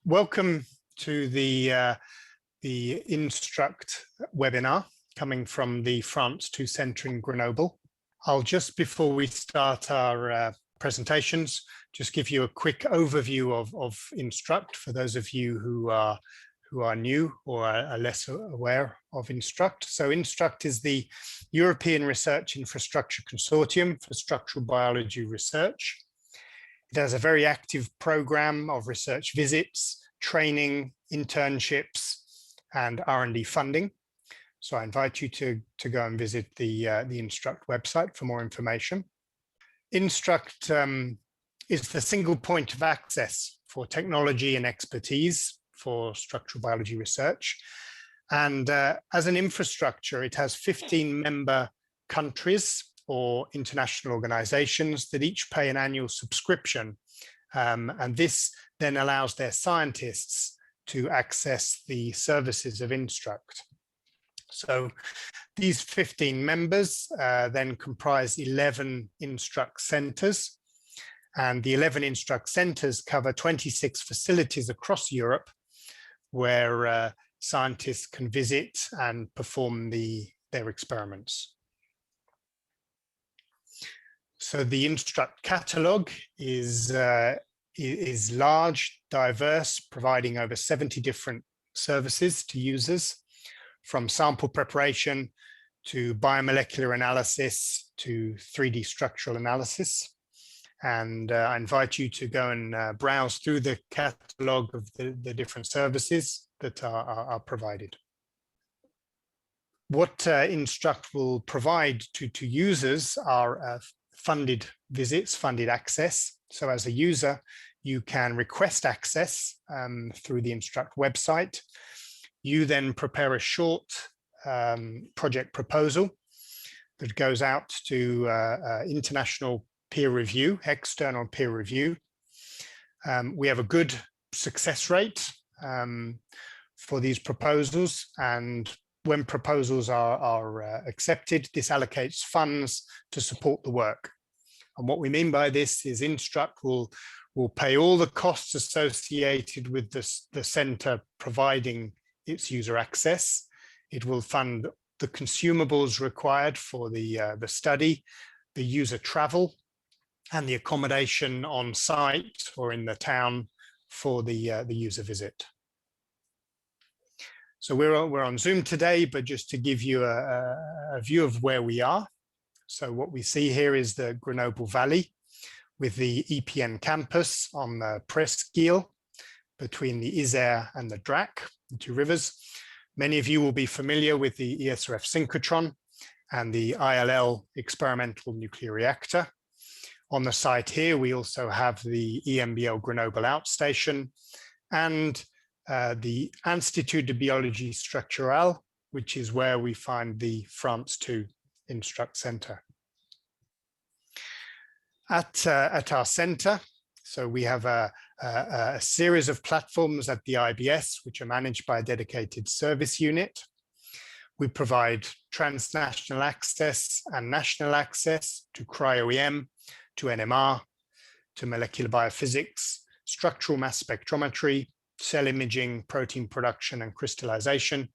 Welcome to the Instruct webinar coming from the France 2 Centre in Grenoble. I'll just, before we start our presentations, just give you a quick overview of Instruct for those of you who are new or are less aware of Instruct. So Instruct is the European Research Infrastructure Consortium for Structural Biology Research. It has a very active program of research visits, training, internships, and R&D funding. So I invite you to go and visit the Instruct website for more information. Instruct is the single point of access for technology and expertise for structural biology research. And as an infrastructure, it has 15 member countries or international organizations that each pay an annual subscription. And this then allows their scientists to access the services of Instruct. So these 15 members then comprise 11 Instruct centers. And the 11 Instruct centers cover 26 facilities across Europe where scientists can visit and perform their experiments. So the Instruct catalog is large, diverse, providing over 70 different services to users, from sample preparation to biomolecular analysis to 3D structural analysis. And I invite you to go and browse through the catalog of the different services that are provided. What Instruct will provide to users are funded visits, funded access. So as a user, you can request access through the Instruct website. You then prepare a short project proposal that goes out to international peer review, external peer review. We have a good success rate for these proposals, and when proposals are accepted, this allocates funds to support the work. And what we mean by this is Instruct will pay all the costs associated with the center providing its user access. It will fund the consumables required for the study, the user travel, and the accommodation on site or in the town for the user visit. So we're on Zoom today, but just to give you a view of where we are. So what we see here is the Grenoble Valley with the EPN campus on the Presqu'île between the Isère and the Drac, the two rivers. Many of you will be familiar with the ESRF synchrotron and the ILL experimental nuclear reactor. On the site here, we also have the EMBL Grenoble outstation and the Institut de Biologie Structurale, which is where we find the France 2 Instruct Centre. At our centre, so we have a series of platforms at the IBS, which are managed by a dedicated service unit. We provide transnational access and national access to cryo-EM, to NMR, to molecular biophysics, structural mass spectrometry, cell imaging, protein production and crystallization.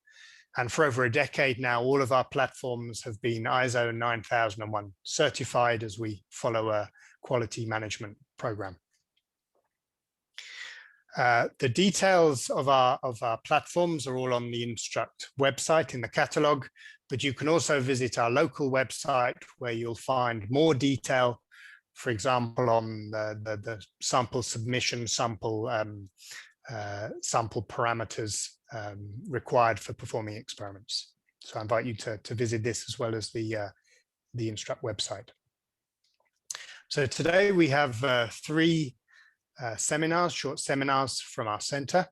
And for over a decade now, all of our platforms have been ISO 9001 certified as we follow a quality management program. The details of our platforms are all on the Instruct website in the catalog, but you can also visit our local website where you'll find more detail, for example, on the sample submission, sample parameters required for performing experiments. So I invite you to visit this as well as the Instruct website. So today we have three seminars, short seminars from our center.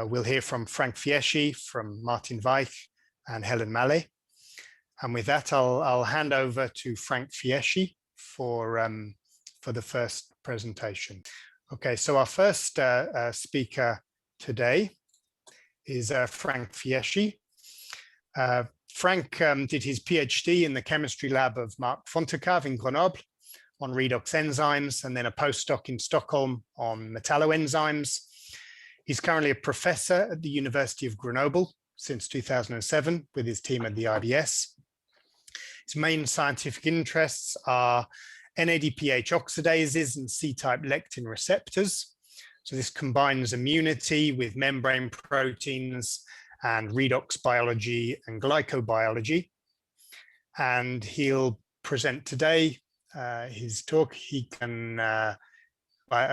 We'll hear from Franck Fieschi, from Martin Weik, and Helene Malet. And with that, I'll hand over to Franck Fieschi for the first presentation. Okay, so our first speaker today is Franck Fieschi. Franck did his PhD in the chemistry lab of Marc Fontecave in Grenoble on redox enzymes, and then a postdoc in Stockholm on metalloenzymes. He's currently a professor at the University of Grenoble since 2007 with his team at the IBS. His main scientific interests are NADPH oxidases and C-type lectin receptors. So this combines immunity with membrane proteins and redox biology and glycobiology. And he'll present today his talk. He can,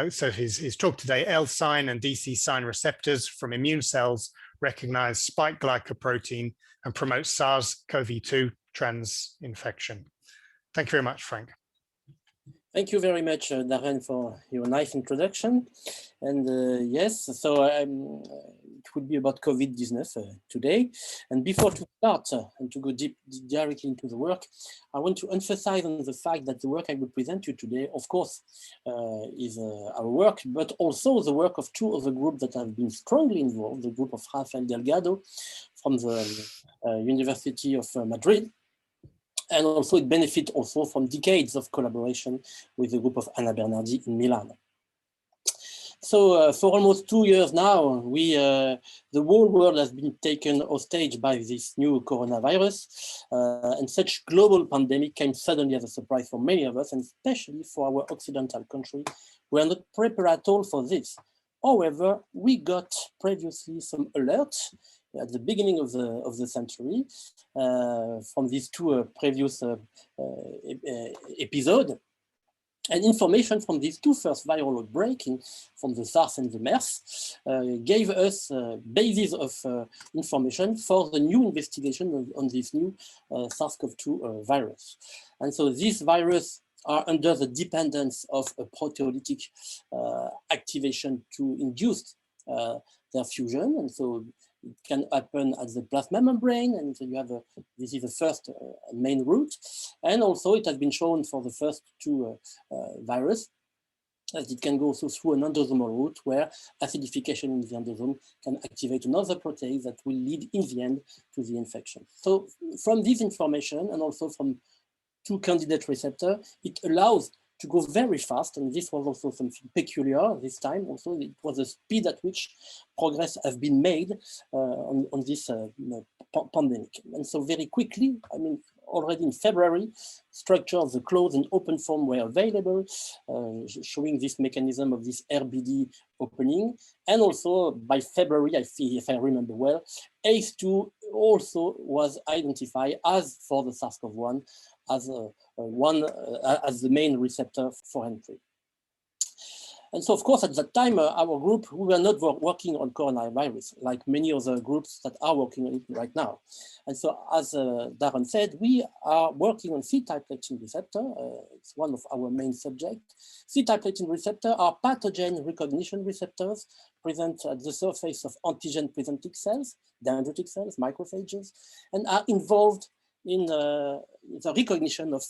so his talk today, L sign and DC sign receptors from immune cells recognize spike glycoprotein and promote SARS CoV-2 transinfection. Thank you very much, Franck. Thank you very much, Darren, for your nice introduction. And yes, so it would be about COVID business today. And before to start and to go directly into the work, I want to emphasize on the fact that the work I will present to you today, of course, is our work, but also the work of two other groups that have been strongly involved, the group of Rafael Delgado from the University of Madrid. And also it benefits also from decades of collaboration with the group of Anna Bernardi in Milan. So for almost 2 years now, the whole world has been taken hostage by this new coronavirus. And such global pandemic came suddenly as a surprise for many of us, and especially for our Occidental country. We are not prepared at all for this. However, we got previously some alerts at the beginning of the century from these two previous episodes, and information from these two first viral outbreaks from the SARS and the MERS gave us basis of information for the new investigation on this new SARS CoV-2 virus. And so this virus are under the dependence of a proteolytic activation to induce their fusion. And so it can happen at the plasma membrane, and so you have this is the first main route. And also it has been shown for the first two virus that it can go also through an endosomal route where acidification in the endosome can activate another protease that will lead in the end to the infection. So from this information and also from two candidate receptor, it allows to go very fast, and this was also something peculiar this time. Also, it was the speed at which progress has been made on this pandemic. And so very quickly, I mean, already in February, structure of the closed and open form were available, showing this mechanism of this RBD opening. And also by February, I feel, if I remember well, ACE2 also was identified as for the SARS-CoV-1 as as the main receptor for entry. And so, of course, at that time, our group, we were not working on coronavirus, like many other groups that are working on it right now. And so, as Darren said, we are working on C-type lectin receptor. It's one of our main subjects. C-type lectin receptor are pathogen recognition receptors present at the surface of antigen-presenting cells, dendritic cells, macrophages, and are involved in the recognition of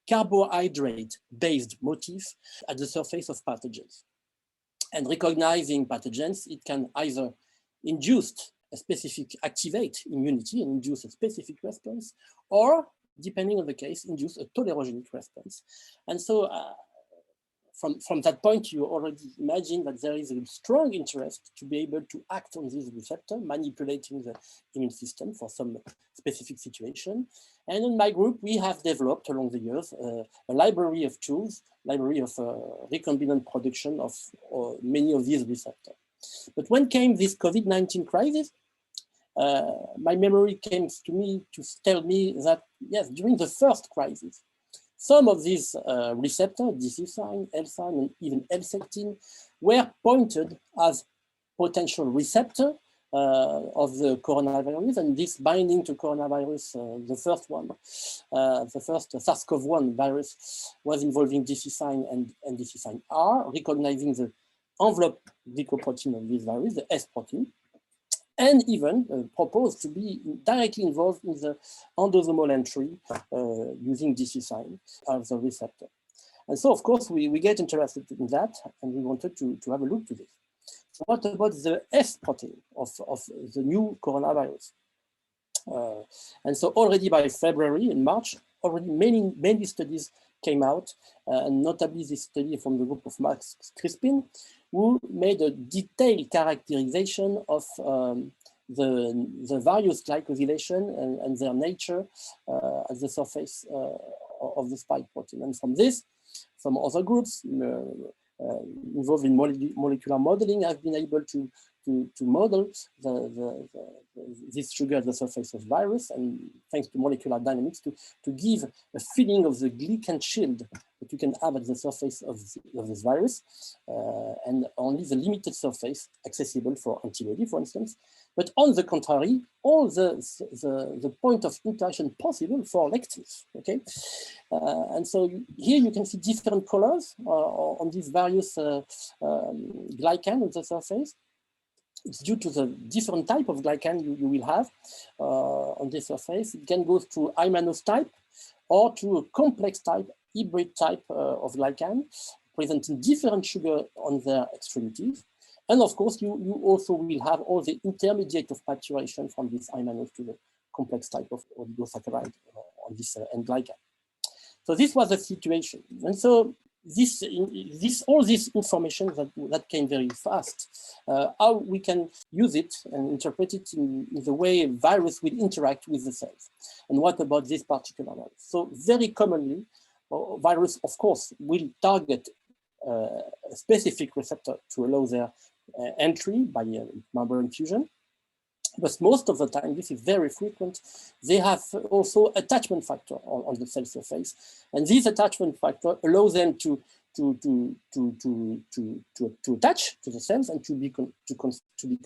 carbohydrate-based motifs at the surface of pathogens. And recognizing pathogens, it can either induce a specific, activate immunity and induce a specific response, or, depending on the case, induce a tolerogenic response. And so from that point, you already imagine that there is a strong interest to be able to act on this receptor, manipulating the immune system for some specific situation. And in my group, we have developed along the years a library of tools, library of recombinant production of many of these receptors. But when came this COVID-19 crisis, my memory came to me to tell me that, yes, during the first crisis, some of these receptors, DC sign, L sign, and even L-sectin, were pointed as potential receptor of the coronavirus, and this binding to coronavirus, the first one, the first SARS-CoV-1 virus was involving DC sign and DC sign R, recognizing the envelope glycoprotein of this virus, the S protein, and even proposed to be directly involved in the endosomal entry using DC sign as a receptor. And so, of course, we get interested in that, and we wanted to have a look to this. So what about the S protein of the new coronavirus? And so already by February and March, already many studies came out, and notably this study from the group of Max Crispin, who made a detailed characterization of the various glycosylation and their nature at the surface of the spike protein. And from this, some other groups involved in molecular modeling have been able to model this sugar at the surface of virus, and thanks to molecular dynamics to give a feeling of the glycan shield that you can have at the surface of this virus, and only the limited surface accessible for antibody, for instance. But on the contrary, all the point of interaction possible for lectins, okay? And so here you can see different colors on these various glycan on the surface. It's due to the different type of glycan you will have on the surface. It can go to immanose type or to a complex type, hybrid type of glycan, presenting different sugar on their extremities. And of course, you also will have all the intermediate of maturation from this immanose to the complex type of oligosaccharide on this end glycan. So this was the situation. And so all this information that came very fast, how we can use it and interpret it in the way virus will interact with the cells. And what about this particular virus? So very commonly, virus, of course, will target a specific receptor to allow their entry by membrane fusion. But most of the time, this is very frequent, they have also attachment factor on the cell surface. And this attachment factor allows them to attach to the cells and to be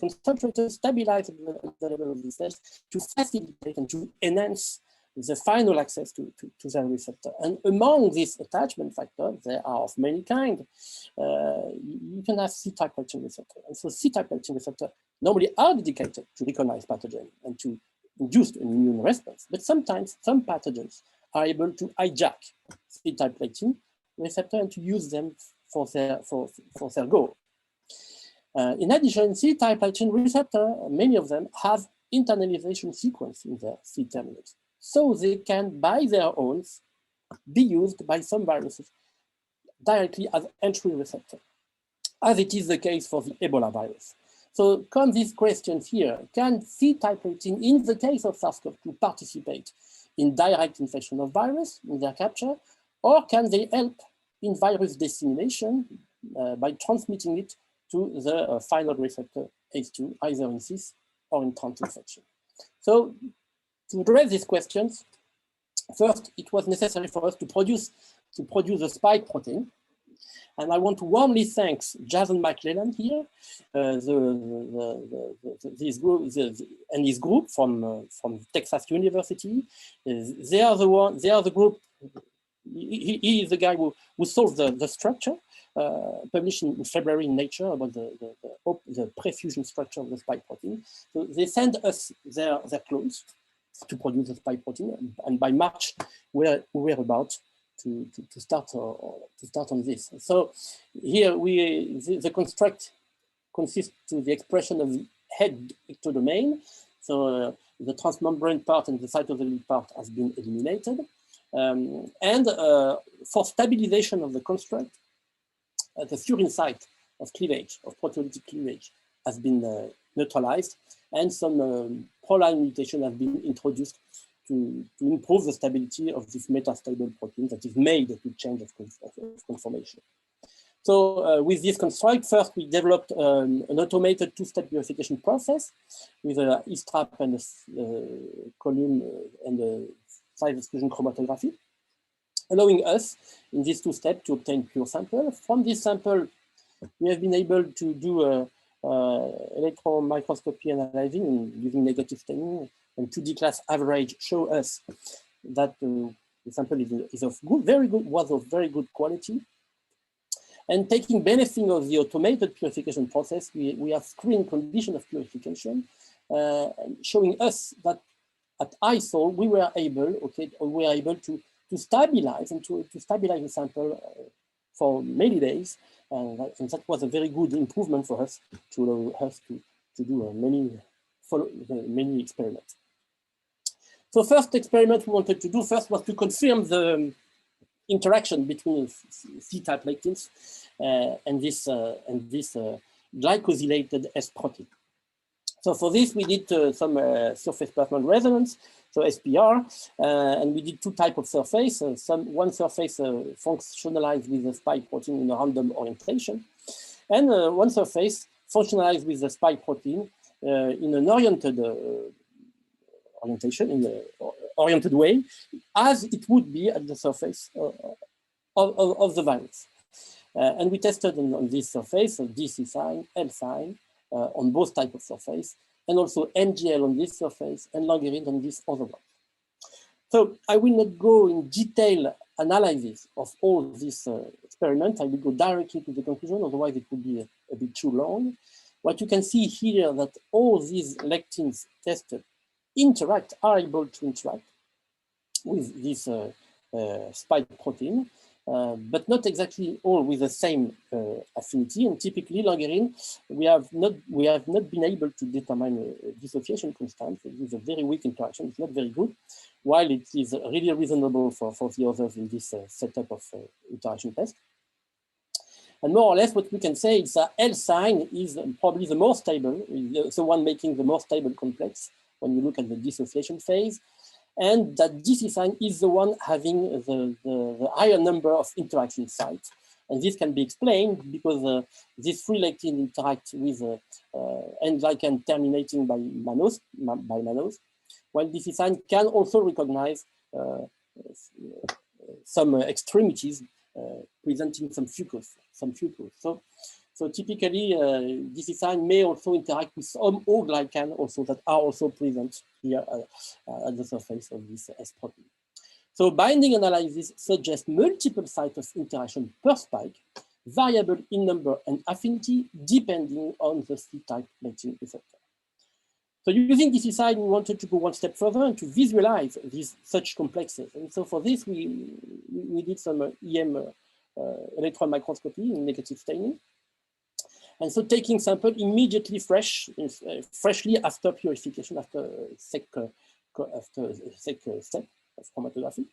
concentrated, stabilized at the level of the cells, to facilitate and to enhance the final access to the receptor. And among these attachment factors, there are of many kinds. You can have C-type protein receptor. And so C-type protein receptor normally are dedicated to recognize pathogen and to induce an immune response. But sometimes some pathogens are able to hijack C-type protein receptor and to use them for their goal. In addition, C-type protein receptor, many of them have internalization sequence in their C terminals. So they can, by their own, be used by some viruses directly as entry receptor, as it is the case for the Ebola virus. So come these questions here. Can C-type protein, in the case of SARS CoV-2, participate in direct infection of virus, in their capture, or can they help in virus dissemination by transmitting it to the final receptor ACE2, either in cis or in trans infection? So to address these questions, first, it was necessary for us to produce a spike protein. And I want to warmly thank Jason McClellan here, and his group from Texas University. They are the group. He is the guy who solved the structure, published in February in Nature about the prefusion structure of the spike protein. So they send us their clones to produce the spike protein, and by March we were about to start on this. So here the construct consists to the expression of the head ectodomain. So the transmembrane part and the cytosolic part has been eliminated. And for stabilization of the construct, the furin site of cleavage, of proteolytic cleavage, has been neutralized, and some proline mutation has been introduced to improve the stability of this metastable protein that is made to change of conformation. So with this construct, first we developed an automated two-step purification process with a E-strap and a column and a size exclusion chromatography, allowing us in these two steps to obtain pure sample. From this sample, we have been able to do electron microscopy analyzing using negative staining, and 2D class average show us that the sample is of was of very good quality. And taking benefit of the automated purification process, we have screening condition of purification, showing us that at ISO we were able, to stabilize and to stabilize the sample for many days, and that was a very good improvement for us to allow us to do many experiments. So first experiment we wanted to do first was to confirm interaction between C-type lectins and this glycosylated S protein. So for this, we did some surface plasmon resonance, so SPR, and we did two types of surface. One surface functionalized with the spike protein in a random orientation, and one surface functionalized with the spike protein in an oriented orientation, in an oriented way, as it would be at the surface of the virus. And we tested on this surface, DC sign, L sign, on both types of surface, and also NGL on this surface and longerine on this other one. So I will not go in detail analysis of all this experiment. I will go directly to the conclusion, otherwise it would be a bit too long. What you can see here that all these lectins tested are able to interact with this spike protein, but not exactly all with the same affinity. And typically, longerine, we have not been able to determine dissociation constant. It is a very weak interaction. It's not very good, while it is really reasonable for the others in this setup of interaction test. And more or less, what we can say is that L sign is probably the more stable, the one making the more stable complex when you look at the dissociation phase. And that DC sign is the one having the higher number of interaction sites. And this can be explained because these three lectins interact with end glycan terminating by mannose, while DC sign can also recognize some extremities presenting some fucus. So typically, DC sign may also interact with some O glycan also that are also present here at the surface of this S protein. So binding analysis suggests multiple sites of interaction per spike, variable in number and affinity, depending on the C-type lectin receptor. So using DC sign, we wanted to go one step further and to visualize such complexes. And so for this, we did some EM electron microscopy in negative staining. And so taking sample immediately freshly after purification, after sec step of chromatography.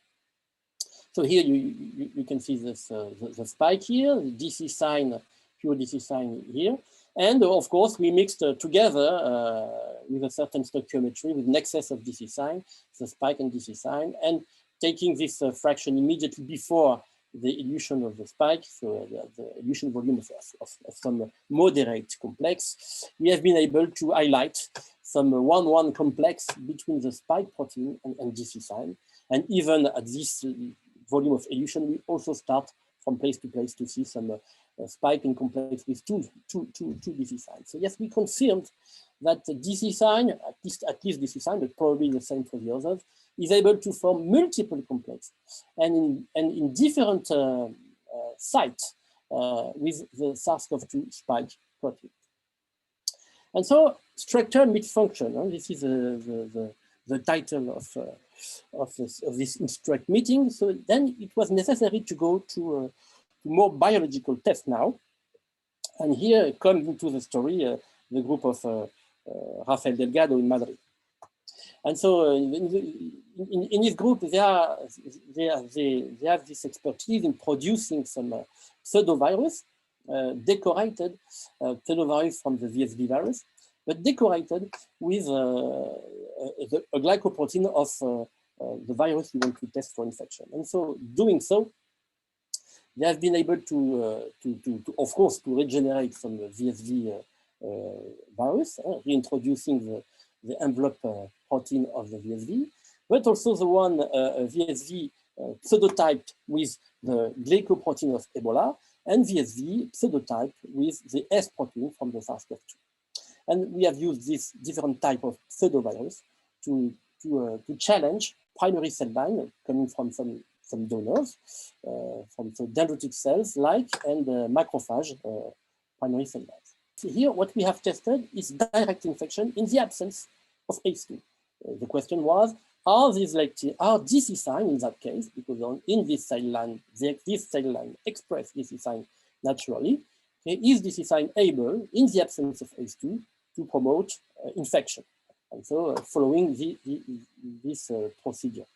So here you can see this the spike here, the DC sign, pure DC sign here. And of course, we mixed together with a certain stoichiometry with an excess of DC sign, the spike and DC sign, and taking this fraction immediately before the elution of the spike, so the elution volume of some moderate complex, we have been able to highlight some 1-1 complex between the spike protein and DC sign. And even at this volume of elution, we also start from place to place to see some spike in complex with two DC signs. So yes, we confirmed that the DC sign, at least DC sign, but probably the same for the others, is able to form multiple complexes and in different sites with the SARS CoV-2 spike protein. And so structure meets function. This is the title of this Instruct meeting. So then it was necessary to go to more biological tests now. And here comes into the story the group of Rafael Delgado in Madrid. And so in this group, they have this expertise in producing some pseudovirus, decorated pseudovirus from the VSV virus, but decorated with a glycoprotein of the virus you want to test for infection. And so doing so, they have been able to of course, to regenerate some VSV virus, reintroducing the envelope protein of the VSV, but also the one VSV pseudotyped with the glycoprotein of Ebola, and VSV pseudotyped with the S protein from the SARS CoV-2. And we have used this different type of pseudovirus to challenge primary cell line coming from some donors, from the dendritic cells like and macrophage primary cell lines. So here, what we have tested is direct infection in the absence of ACE2. The question was, are DC sign in that case, because in this cell line, this cell line express DC sign naturally, okay, is DC sign able, in the absence of ACE2, to promote infection? And so following this procedure.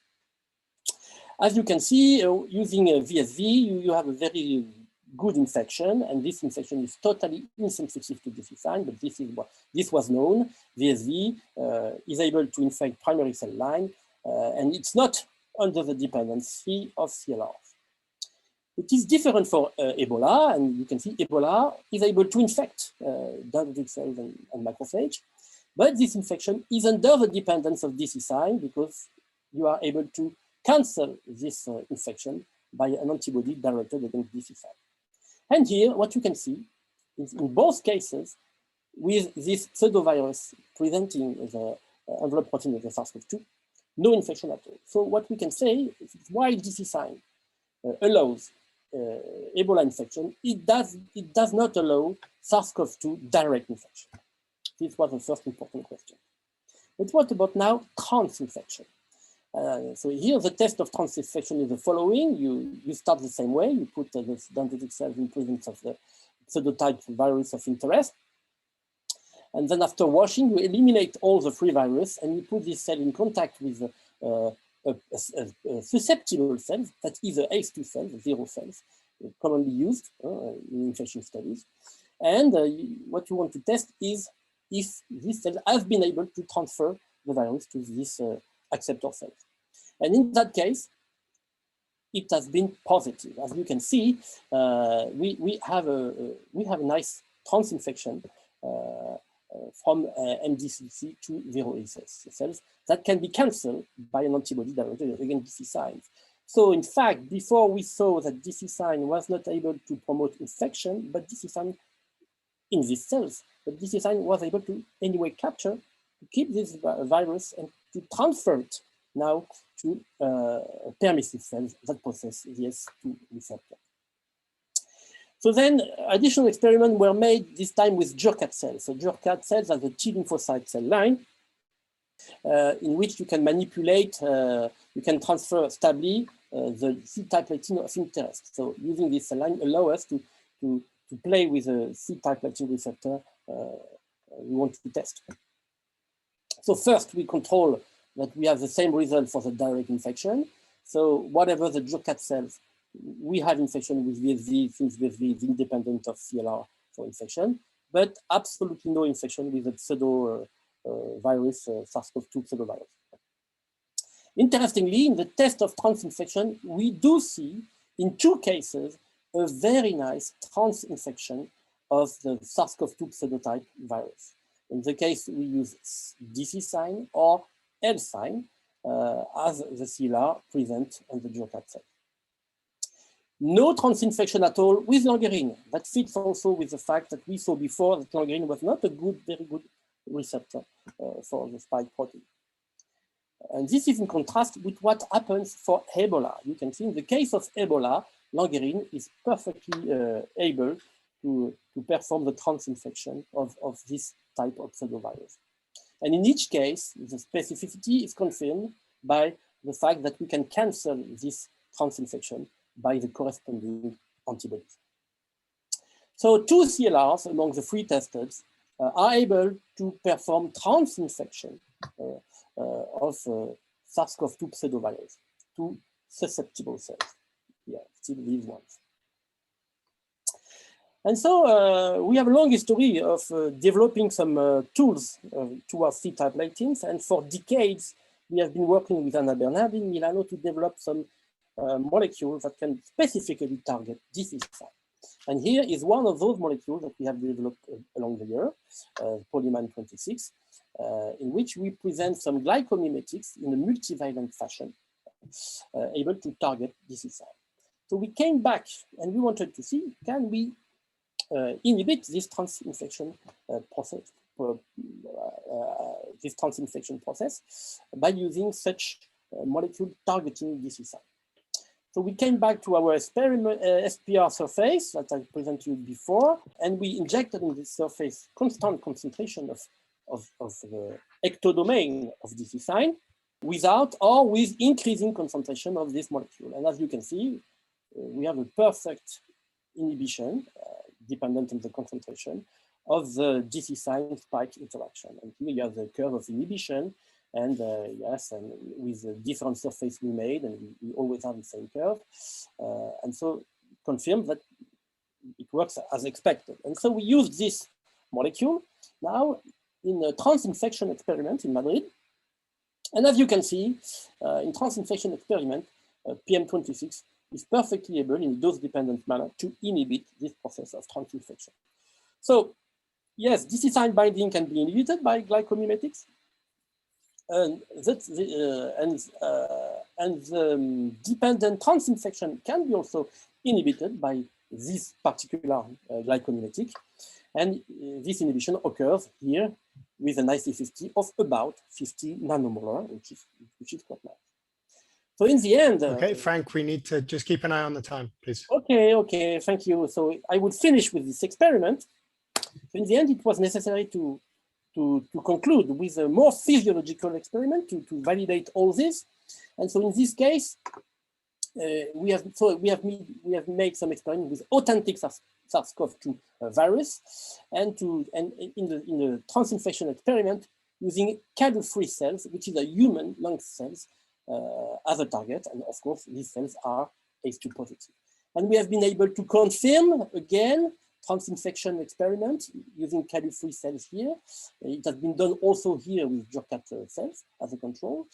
As you can see, using VSV, you have a very good infection, and this infection is totally insensitive to disease, but this was known. VSV is able to infect primary cell line, and it's not under the dependency of CLRs. It is different for Ebola, and you can see Ebola is able to infect dendritic cells and macrophage, but this infection is under the dependence of DC sign because you are able to cancel this infection by an antibody directed against DC sign. And here, what you can see is in both cases, with this pseudovirus presenting the envelope protein of the SARS CoV-2, no infection at all. So what we can say is while DC sign allows Ebola infection, it does not allow SARS CoV-2 direct infection. This was the first important question. But what about now trans-infection? So here the test of trans-infection is the following. You start the same way. You put the dendritic cells in presence of the pseudotype virus of interest. And then after washing, you eliminate all the free virus and you put this cell in contact with a susceptible cell, that is the ACE2 cell, the 0 cells, commonly used in infection studies. And what you want to test is if this cell has been able to transfer the virus to this acceptor cells. And in that case, it has been positive. As you can see, we have a nice trans-infection from MDCC to 0 ACE cells that can be cancelled by an antibody directed against DC signs. So in fact, before we saw that DC sign was not able to promote infection, but DC sign in these cells, but DC sign was able to anyway capture, to keep this virus and to transfer it now to permissive cells that possess the S2 receptor. So then additional experiments were made, this time with Jurkat cells. So Jurkat cells are the T lymphocyte cell line, in which you can manipulate, you can transfer stably the C-type protein of interest. So using this cell line allows us to play with a C-type protein receptor we want to test. So first we control that we have the same result for the direct infection. So whatever the Jurkat cells, we have infection with VSV, since VSV is independent of CLR for infection, but absolutely no infection with the pseudo virus, SARS-CoV-2 pseudovirus. Interestingly, in the test of trans-infection, we do see in 2 cases a very nice trans-infection of the SARS-CoV-2 pseudotype virus. In the case, we use DC sign or L sign as the CLR present on the Jurkat cell. No trans-infection at all with langerine. That fits also with the fact that we saw before that langerine was not a very good receptor for the spike protein. And this is in contrast with what happens for Ebola. You can see in the case of Ebola, langerine is perfectly able to perform the trans-infection of this type of pseudovirus. And in each case, the specificity is confirmed by the fact that we can cancel this trans-infection by the corresponding antibodies. So 2 CLRs among the 3 tested are able to perform trans-infection of SARS-CoV-2 pseudovirus to susceptible cells. Yeah, still these ones. And so we have a long history of developing some tools towards C-type latins, and for decades we have been working with Anna Bernard in Milano to develop some molecules that can specifically target disease sign. And here is one of those molecules that we have developed along the year, polymerase 26, in which we present some glycomimetics in a multivalent fashion, able to target disease sign. So we came back and we wanted to see, can we inhibit this trans-infection process, by using such molecule targeting disease sign. So we came back to our experiment SPR surface that I presented you before, and we injected in this surface constant concentration of the ectodomain of disease sign without or with increasing concentration of this molecule. And as you can see, we have a perfect inhibition dependent on the concentration of the DC sign spike interaction. And here you have the curve of inhibition And yes, and with the different surface we made, and we always have the same curve. And so confirm that it works as expected. And so we used this molecule now in a transinfection experiment in Madrid. And as you can see, in transinfection experiment, PM26 is perfectly able in a dose-dependent manner to inhibit this process of transinfection. So yes, DC-sine binding can be inhibited by glycomimetics. And the dependent transinfection can be also inhibited by this particular glycomimetic. And this inhibition occurs here with an IC50 of about 50 nanomolar, which is quite nice. So in the end... Okay, Franck, we need to just keep an eye on the time, please. Okay, thank you. So I would finish with this experiment. So in the end, it was necessary to conclude with a more physiological experiment to validate all this. And so in this case, we have made some experiments with authentic SARS CoV-2 virus, and in the transinfection experiment using cadle-free cells, which is a human lung cells as a target, and of course these cells are ACE2 positive. And we have been able to confirm again transinfection experiment using cadle-free cells here. It has been done also here with Jurkat cells as a control.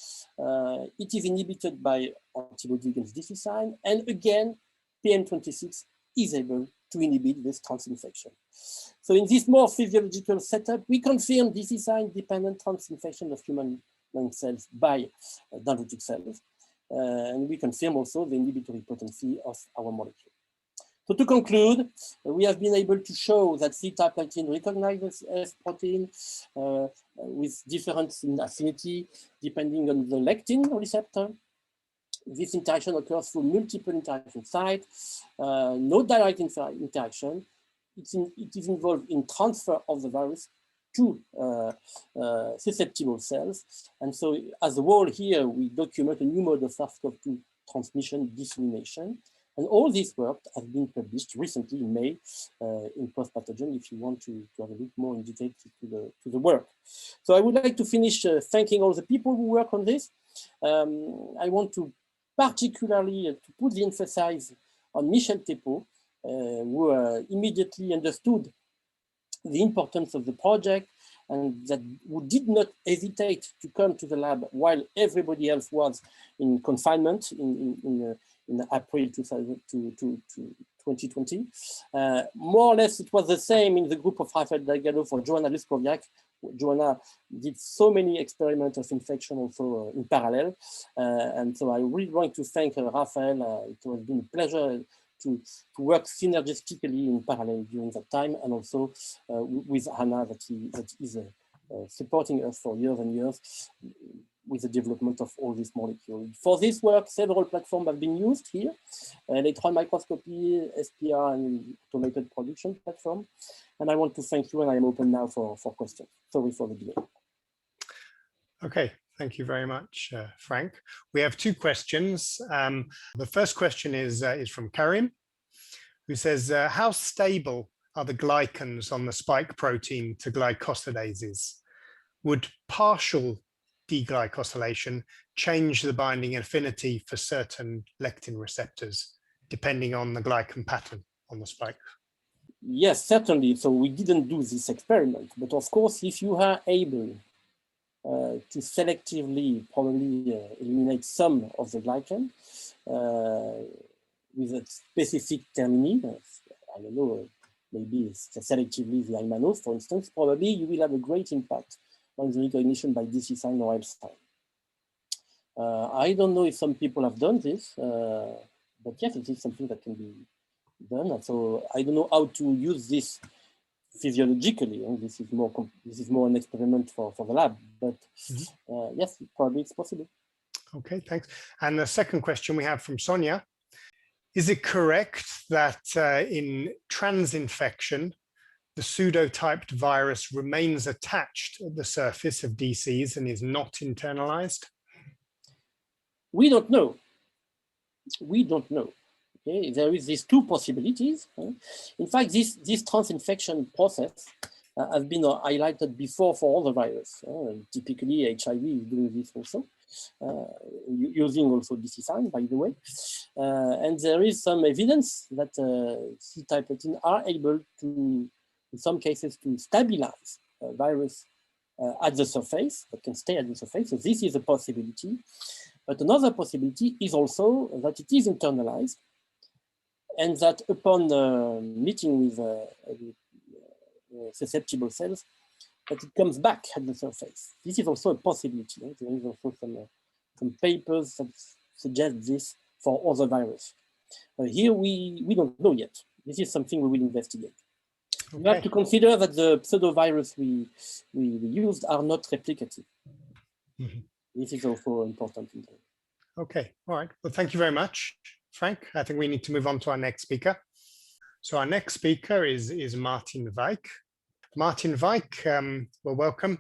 It is inhibited by antibody against DC-sine, and again, PM26 is able to inhibit this transinfection. So in this more physiological setup, we confirm DC-sine dependent transinfection of human lung cells by dendritic cells. And we confirm also the inhibitory potency of our molecule. So to conclude, we have been able to show that C-type lectin recognizes F protein with difference in affinity depending on the lectin receptor. This interaction occurs through multiple interaction sites, no direct interaction. It is involved in transfer of the virus to susceptible cells. And so as a whole here, we document a new mode of SARS-CoV-2 transmission dissemination. And all this work has been published recently in May in PLOS Pathogen, if you want to have a look more in detail to the work. So I would like to finish thanking all the people who work on this. I want to particularly to put the emphasis on Michel Thépeau, who immediately understood the importance of the project and that who did not hesitate to come to the lab while everybody else was in confinement in April 2020. More or less, it was the same in the group of Rafael Delgado for Joanna Luskowiak. Joanna did so many experiments of infection also in parallel. And so I really want to thank Rafael. It has been a pleasure to work synergistically in parallel during that time, and also with Hannah that is supporting us for years and years with the development of all these molecules. For this work, several platforms have been used here: electron microscopy, SPR, and automated production platform. And I want to thank you, and I am open now for questions. Sorry for the delay. Okay, thank you very much, Franck. We have two questions. The first question is from Karim, who says, how stable are the glycans on the spike protein to glycosidases? Would partial deglycosylation change the binding affinity for certain lectin receptors, depending on the glycan pattern on the spike? Yes, certainly. So we didn't do this experiment, but of course, if you are able to selectively probably eliminate some of the glycan with a specific termini, I don't know, maybe selectively the imanose, for instance, probably you will have a great impact on the recognition by DC-sine or F-sine. I don't know if some people have done this, but yes, it is something that can be done. And so I don't know how to use this physiologically, and this is more an experiment for the lab, but yes, probably it's possible. Okay, thanks. And the second question we have from Sonia: is it correct that in transinfection, the pseudotyped virus remains attached at the surface of DCs and is not internalized? We don't know. We don't know. Okay, there is these two possibilities. In fact, this transinfection process has been highlighted before for other viruses. Typically, HIV is doing this also, using also DC sign, by the way. And there is some evidence that C-type protein are able to, in some cases, to stabilize virus at the surface, but can stay at the surface. So this is a possibility. But another possibility is also that it is internalized, and that upon meeting with susceptible cells, that it comes back at the surface. This is also a possibility. There is also some papers that suggest this for other viruses. Here we don't know yet. This is something we will investigate. Okay. We have to consider that the pseudovirus we used are not replicative. Mm-hmm. This is also important. Okay, all right. Well, thank you very much, Franck. I think we need to move on to our next speaker. So our next speaker is Martin Weik. Martin Weik, well, welcome.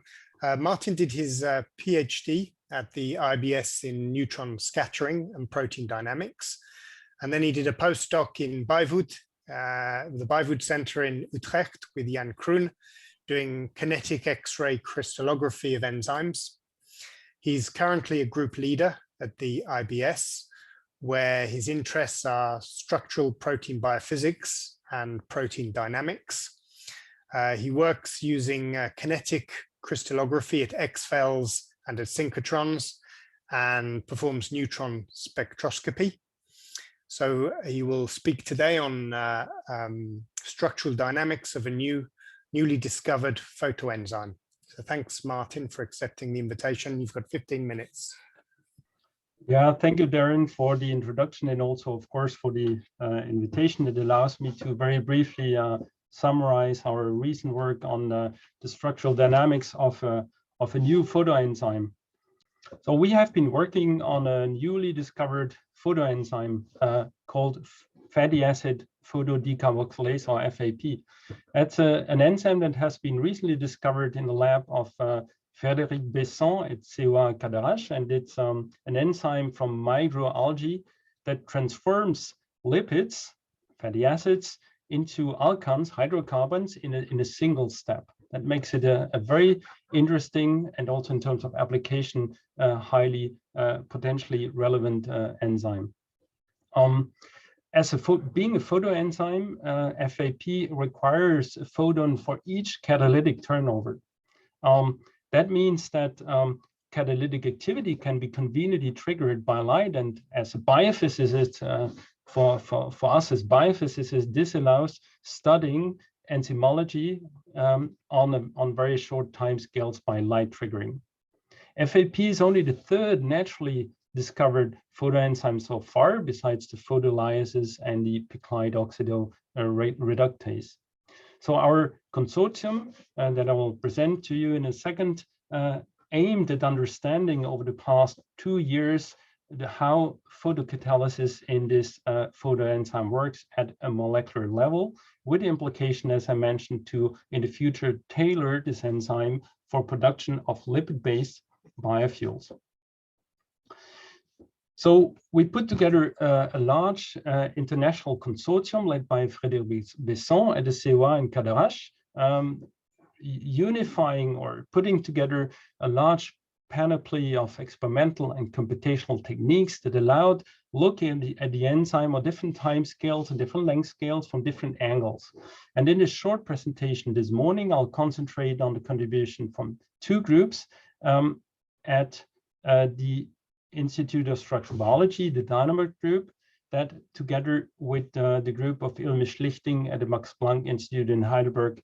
Martin did his PhD at the IBS in neutron scattering and protein dynamics. And then he did a postdoc in Bijvoet, the Bijvoet Centre in Utrecht with Jan Kroon, doing kinetic X-ray crystallography of enzymes. He's currently a group leader at the IBS, where his interests are structural protein biophysics and protein dynamics. He works using kinetic crystallography at X-FELs and at synchrotrons, and performs neutron spectroscopy. So he will speak today on structural dynamics of a newly discovered photoenzyme. So thanks, Martin, for accepting the invitation. You've got 15 minutes. Yeah, thank you, Darren, for the introduction, and also, of course, for the invitation that allows me to very briefly summarize our recent work on the structural dynamics of a new photoenzyme. So we have been working on a newly discovered photoenzyme called fatty acid photodecarboxylase, or FAP. That's an enzyme that has been recently discovered in the lab of Frédéric Besson at CEA Cadarache, and it's an enzyme from microalgae that transforms lipids, fatty acids, into alkanes, hydrocarbons, in a single step. That makes it a very interesting, and also in terms of application, highly potentially relevant enzyme. Being a photoenzyme, FAP requires a photon for each catalytic turnover. That means that catalytic activity can be conveniently triggered by light, and as a biophysicist, for us as biophysicists, this allows studying enzymology on very short time scales by light triggering. FAP is only the third naturally discovered photoenzyme so far, besides the photolyases and the piclide oxidoreductase. So our consortium that I will present to you in a second aimed at understanding over the past 2 years how photocatalysis in this photoenzyme works at a molecular level, with the implication, as I mentioned, to in the future tailor this enzyme for production of lipid-based biofuels. So we put together a large international consortium led by Frédéric Besson at the CEA in Cadarache, unifying or putting together a large panoply of experimental and computational techniques that allowed looking at the enzyme on different time scales and different length scales from different angles. And in this short presentation this morning, I'll concentrate on the contribution from 2 groups at the Institute of Structural Biology, the Dynamo group, that together with the group of Ilme Schlichting at the Max Planck Institute in Heidelberg,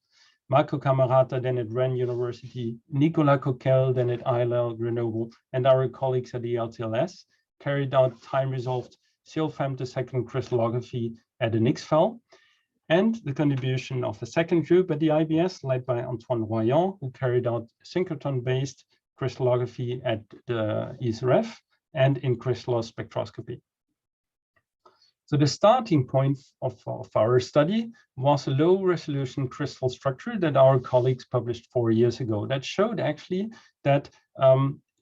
Marco Camerata then at Rennes University, Nicolas Coquel then at ILL Grenoble, and our colleagues at the LTLS carried out time-resolved Sealfem-2 crystallography at the X-FEL, and the contribution of a second group at the IBS led by Antoine Royan, who carried out synchrotron-based crystallography at the ISREF and in crystallospectroscopy. So the starting point of our study was a low-resolution crystal structure that our colleagues published 4 years ago that showed actually that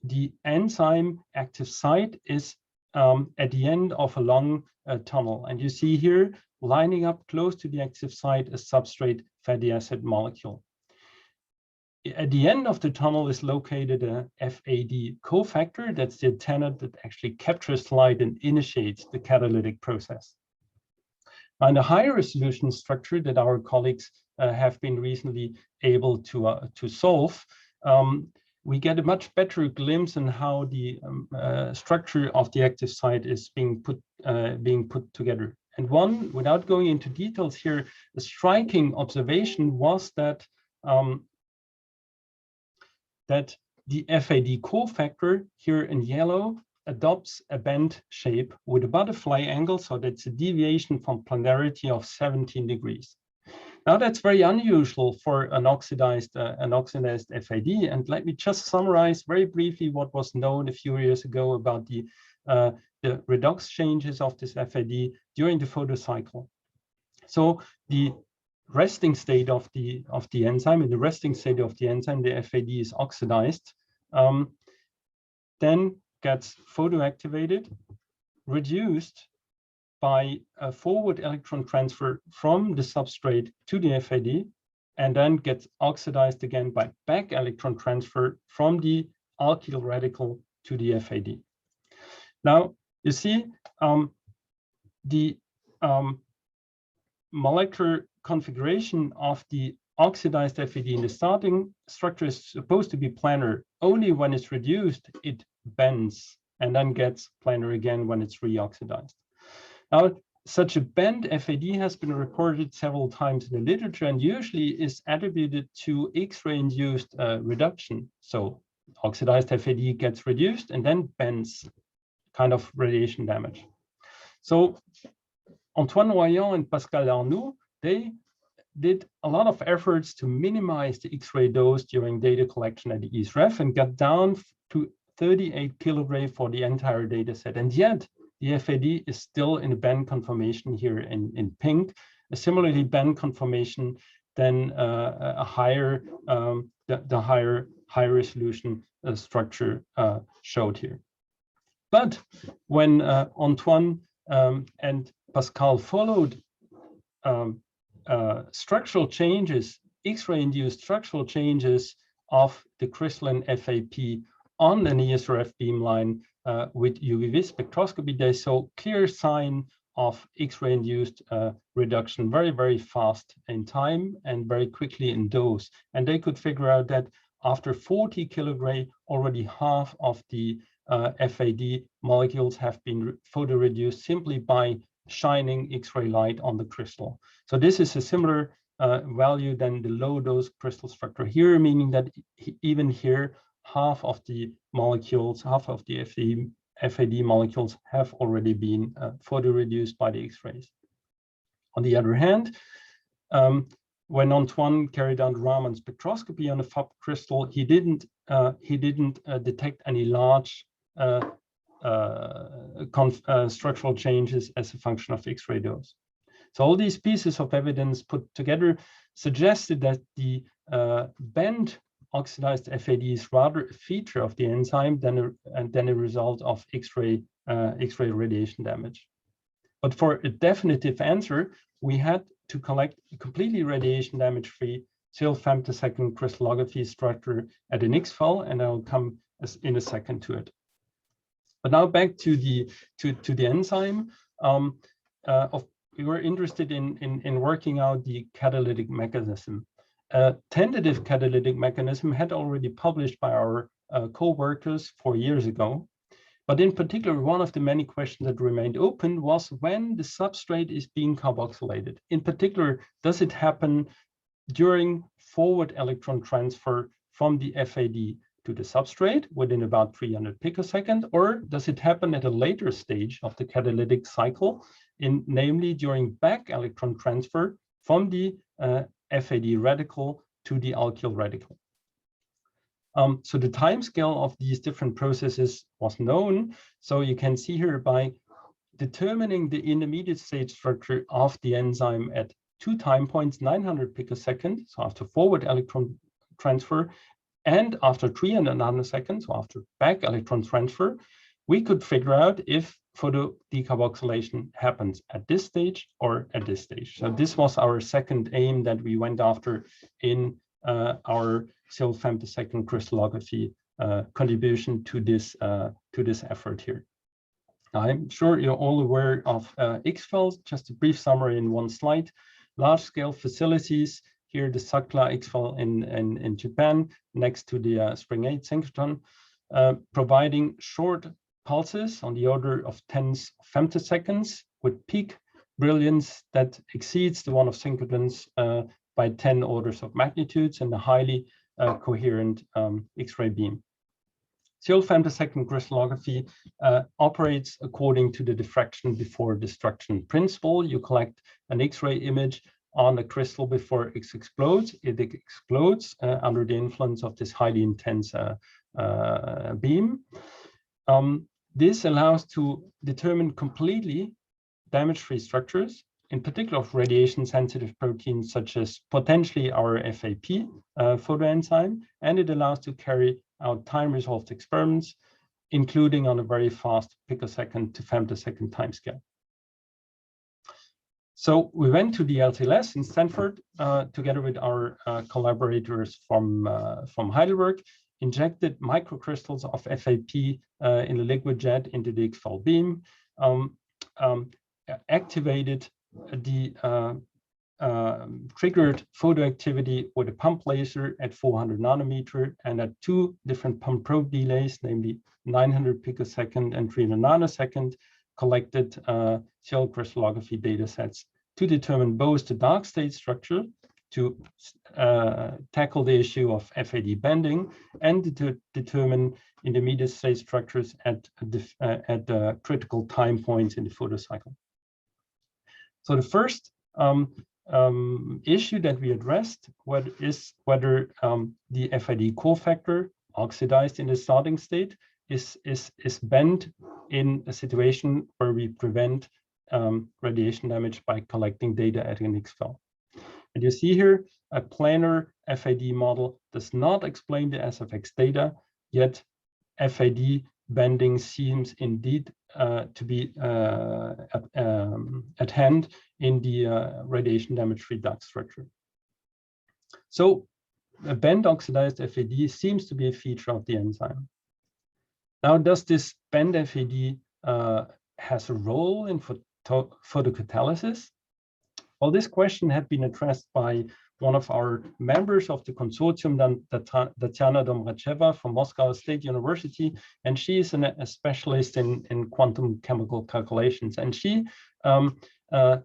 the enzyme active site is at the end of a long tunnel. And you see here, lining up close to the active site, a substrate fatty acid molecule. at the end of the tunnel is located a FAD cofactor. That's the antenna that actually captures light and initiates the catalytic process. And a higher resolution structure that our colleagues have been recently able to solve, we get a much better glimpse on how the structure of the active site is being put together. And one, without going into details here, a striking observation was that that the FAD cofactor here in yellow adopts a bend shape with a butterfly angle, so that's a deviation from planarity of 17 degrees. Now that's very unusual for an oxidized FAD, and let me just summarize very briefly what was known a few years ago about the redox changes of this FAD during the photocycle. So the resting state of the enzyme, in the resting state of the enzyme, the FAD is oxidized, then gets photoactivated, reduced by a forward electron transfer from the substrate to the FAD, and then gets oxidized again by back electron transfer from the alkyl radical to the FAD. Now, you see, the molecular configuration of the oxidized FAD in the starting structure is supposed to be planar. Only when it's reduced, it bends and then gets planar again when it's reoxidized. Now, such a bent FAD has been reported several times in the literature and usually is attributed to X-ray induced reduction. So oxidized FAD gets reduced and then bends, kind of radiation damage. So Antoine Noyant and Pascal Arnoux, they did a lot of efforts to minimize the X-ray dose during data collection at the ESREF and got down to 38 kilogray for the entire data set. And yet the FAD is still in a band conformation here in pink, a similarly band conformation than a higher, the higher high resolution structure showed here. But when Antoine and Pascal followed structural changes, X-ray induced structural changes of the crystalline FAP on an ESRF beamline with UV spectroscopy, they saw clear sign of X-ray induced reduction very, very fast in time and very quickly in dose. And they could figure out that after 40 kilogray, already half of the FAD molecules have been photoreduced simply by shining X-ray light on the crystal. So this is a similar value than the low dose crystal structure here, meaning that even here, half of the molecules, half of the FAD molecules have already been photoreduced by the X-rays. On the other hand, when Antoine carried out Raman spectroscopy on a FAP crystal, he didn't detect any large structural changes as a function of X-ray dose. So all these pieces of evidence put together suggested that the bent oxidized FAD is rather a feature of the enzyme than a result of X-ray radiation damage. But for a definitive answer, we had to collect a completely radiation damage-free femtosecond crystallography structure at an X-FEL, and I'll come in a second to it. But now back to the enzyme. We were interested in working out the catalytic mechanism. A tentative catalytic mechanism had already published by our co-workers 4 years ago. But in particular, one of the many questions that remained open was when the substrate is being carboxylated. In particular, does it happen during forward electron transfer from the FAD to the substrate within about 300 picosecond, or does it happen at a later stage of the catalytic cycle, namely during back electron transfer from the FAD radical to the alkyl radical? So the time scale of these different processes was known. So you can see here by determining the intermediate state structure of the enzyme at 2 time points, 900 picosecond, so after forward electron transfer, and after 300 nanoseconds, so after back electron transfer, we could figure out if photodecarboxylation happens at this stage or at this stage. So this was our second aim that we went after in our cell femtosecond crystallography contribution to this effort here. I'm sure you're all aware of XFEL. Just a brief summary in one slide. Large-scale facilities. Here, the Sakla XFEL in Japan, next to the Spring 8 synchrotron, providing short pulses on the order of tens of femtoseconds with peak brilliance that exceeds the one of synchrotrons by 10 orders of magnitudes and a highly coherent X-ray beam. Serial femtosecond crystallography operates according to the diffraction before destruction principle. You collect an X-ray image on the crystal before it explodes. It explodes under the influence of this highly intense beam. This allows to determine completely damage-free structures, in particular of radiation-sensitive proteins such as potentially our FAP photoenzyme, and it allows to carry out time-resolved experiments, including on a very fast picosecond to femtosecond timescale. So we went to the LTLS in Stanford together with our collaborators from Heidelberg, injected microcrystals of FAP in a liquid jet into the XFEL beam, activated the triggered photoactivity with a pump laser at 400 nanometer and at 2 different pump probe delays, namely 900 picosecond and 300 nanosecond, collected cell crystallography data sets to determine both the dark state structure, to tackle the issue of FAD bending, and to determine intermediate state structures at the critical time points in the photocycle. So the first issue that we addressed is whether the FAD cofactor oxidized in the starting state is bent in a situation where we prevent radiation damage by collecting data at an XFEL. And you see here a planar FAD model does not explain the SFX data, yet FAD bending seems indeed to be at hand in the radiation damage-free duct structure. So a bent oxidized FAD seems to be a feature of the enzyme. Now, does this bent FAD has a role in photocatalysis? Well, this question had been addressed by one of our members of the consortium, Tatiana Domracheva from Moscow State University, and she is a specialist in quantum chemical calculations. And she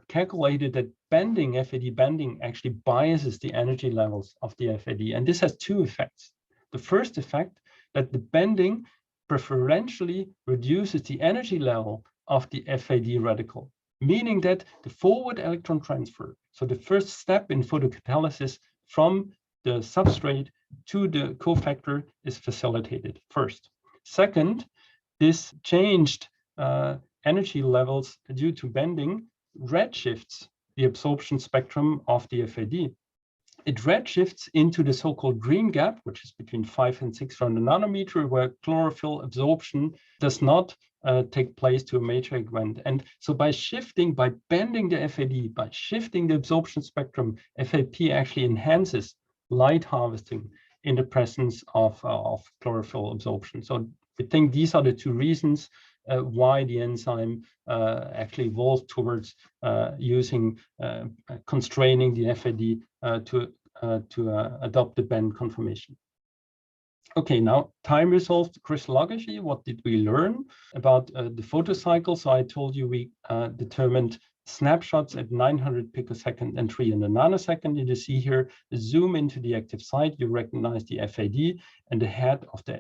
calculated that FAD bending actually biases the energy levels of the FAD. And this has 2 effects. The first effect, that the bending preferentially reduces the energy level of the FAD radical, meaning that the forward electron transfer, so the first step in photocatalysis from the substrate to the cofactor, is facilitated first. Second, this changed energy levels due to bending redshifts the absorption spectrum of the FAD. It redshifts into the so-called green gap, which is between 500 and 600 nanometer, where chlorophyll absorption does not take place to a major event. And so by bending the FAD, by shifting the absorption spectrum, FAP actually enhances light harvesting in the presence of chlorophyll absorption. So we think these are the 2 reasons why the enzyme actually evolved towards constraining the FAD to adopt the bend conformation. Okay, now time-resolved crystallography. What did we learn about the photocycle? So I told you we determined snapshots at 900 picosecond and 300 nanosecond. You see here, zoom into the active site, you recognize the FAD and the head of the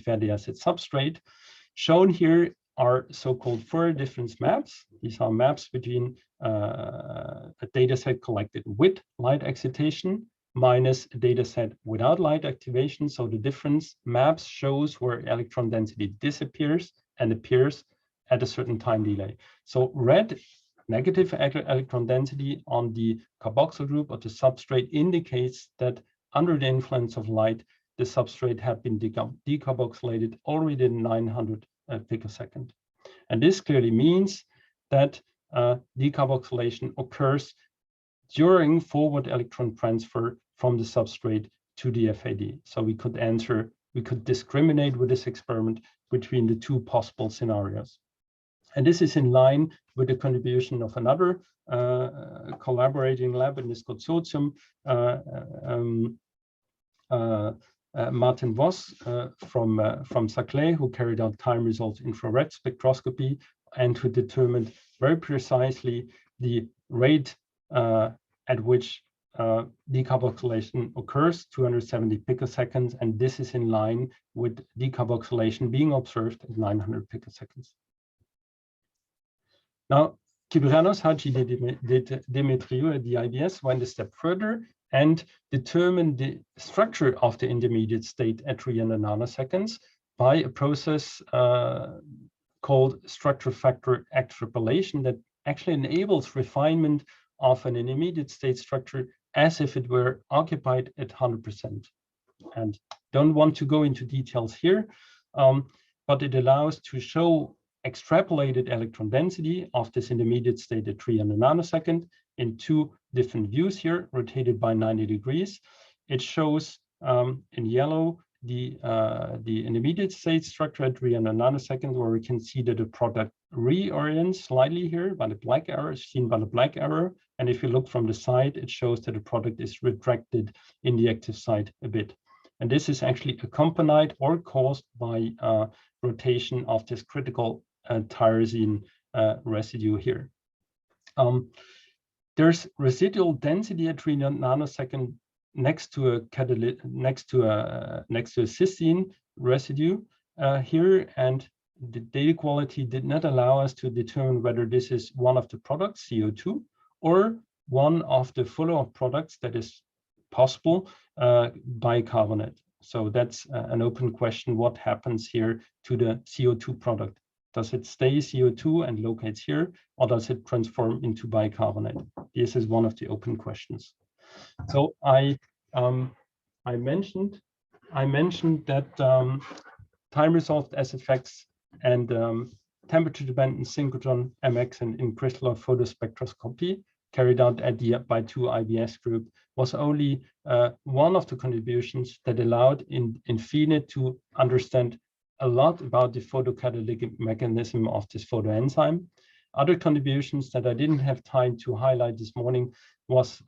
fatty acid substrate. Shown here are so-called Fourier difference maps. These are maps between a data set collected with light excitation minus a data set without light activation. So the difference maps shows where electron density disappears and appears at a certain time delay. So red, negative electron density on the carboxyl group of the substrate indicates that under the influence of light, the substrate had been decarboxylated already in 900 picosecond. And this clearly means that decarboxylation occurs during forward electron transfer from the substrate to the FAD. So we could discriminate with this experiment between the two possible scenarios. And this is in line with the contribution of another collaborating lab in this consortium, Martin Voss from Saclay, who carried out time-resolved infrared spectroscopy and who determined very precisely the rate at which decarboxylation occurs, 270 picoseconds, and this is in line with decarboxylation being observed at 900 picoseconds. Now, Kyprianos Hadjidemetriou at the IBS went a step further and determined the structure of the intermediate state at 300 nanoseconds by a process called structure factor extrapolation that actually enables refinement of an intermediate state structure as if it were occupied at 100%. And don't want to go into details here, but it allows to show extrapolated electron density of this intermediate state at 300 nanosecond in two different views here, rotated by 90 degrees. It shows in yellow the intermediate state structure at 300 nanoseconds, where we can see that the product reorients slightly here by the black arrow, seen by the black arrow. And if you look from the side, it shows that the product is retracted in the active site a bit. And this is actually accompanied or caused by rotation of this critical tyrosine residue here. There's residual density at 300 nanosecond next to a cysteine residue here, and the data quality did not allow us to determine whether this is one of the products, CO2, or one of the follow-up products that is possible, bicarbonate. So that's an open question. What happens here to the CO2 product? Does it stay CO2 and locates here, or does it transform into bicarbonate? This is one of the open questions. So I mentioned that time-resolved SFX and temperature-dependent synchrotron MX and in crystalline photospectroscopy carried out by two IBS group was only one of the contributions that allowed in FINE to understand a lot about the photocatalytic mechanism of this photoenzyme. Other contributions that I didn't have time to highlight this morning was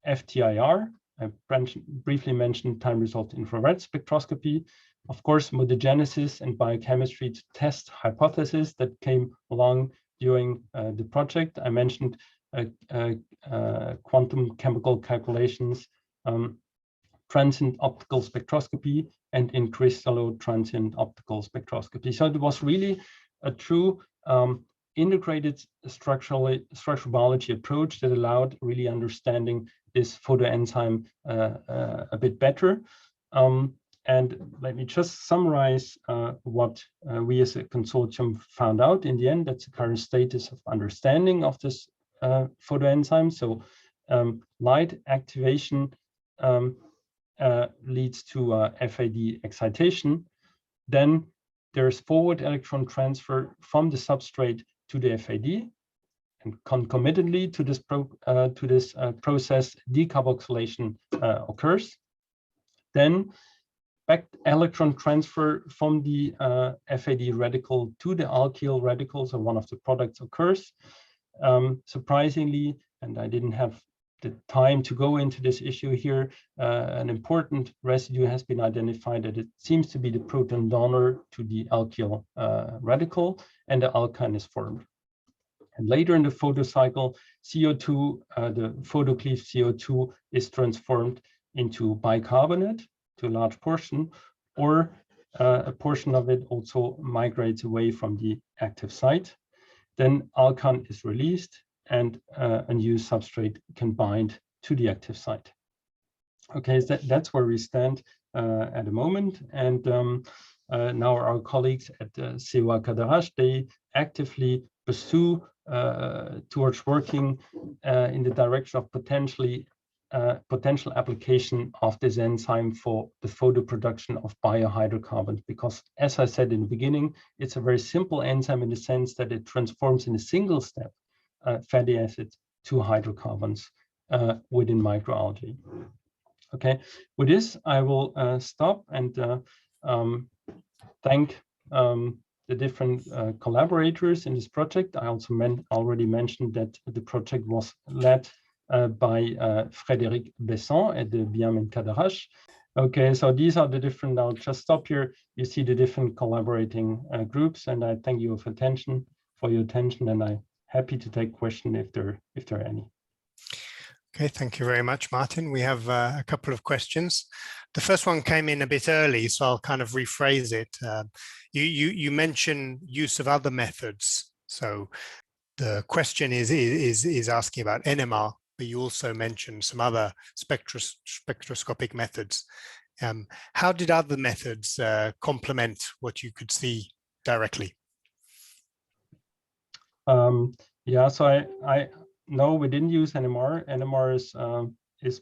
FTIR. I briefly mentioned time-resolved infrared spectroscopy. Of course, mutagenesis and biochemistry to test hypotheses that came along during the project. I mentioned quantum chemical calculations, transient optical spectroscopy, and in crystallo transient optical spectroscopy. So it was really a true integrated structural biology approach that allowed really understanding this photoenzyme a bit better. And let me just summarize what we as a consortium found out in the end. That's the current status of understanding of this photoenzyme. So light activation leads to FAD excitation. Then there's forward electron transfer from the substrate to the FAD, and concomitantly to this process, decarboxylation occurs. Then back electron transfer from the FAD radical to the alkyl radical, so one of the products occurs. Surprisingly, and I didn't have the time to go into this issue here, an important residue has been identified that it seems to be the proton donor to the alkyl radical, and the alkyne is formed. And later in the photocycle, CO2, the photocleaved CO2 is transformed into bicarbonate to a large portion, or a portion of it also migrates away from the active site. Then alkyne is released, and a new substrate can bind to the active site. Okay, so that's where we stand at the moment. And now our colleagues at CEA Cadarache, they actively pursue towards working in the direction of potential application of this enzyme for the photo production of biohydrocarbons, because as I said in the beginning, it's a very simple enzyme in the sense that it transforms in a single step fatty acids to hydrocarbons within microalgae. Okay, with this, I will stop and thank the different collaborators in this project. I also already mentioned that the project was led by Frédéric Besson at the BIAM Cadarache. Okay, so these are the different, I'll just stop here. You see the different collaborating groups, and I thank you for your attention, and I'm happy to take questions if there are any. Okay, thank you very much, Martin. We have a couple of questions. The first one came in a bit early, so I'll kind of rephrase it. You mentioned use of other methods. So the question is asking about NMR, but you also mentioned some other spectroscopic methods. How did other methods complement what you could see directly? Yeah, so no, we didn't use NMR. NMR is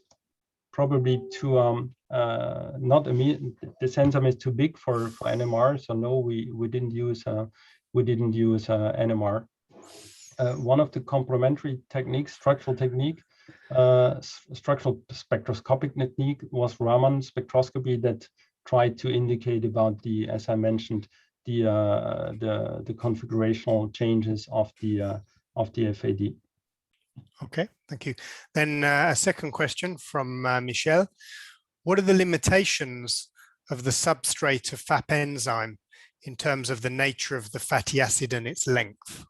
probably too not immediate. The sensor is too big for NMR, so no, we didn't use NMR. One of the complementary techniques, structural spectroscopic technique, was Raman spectroscopy that tried to indicate about the, as I mentioned, the configurational changes of the FAD. Okay, thank you. Then a second question from Michel. What are the limitations of the substrate of FAP enzyme in terms of the nature of the fatty acid and its length?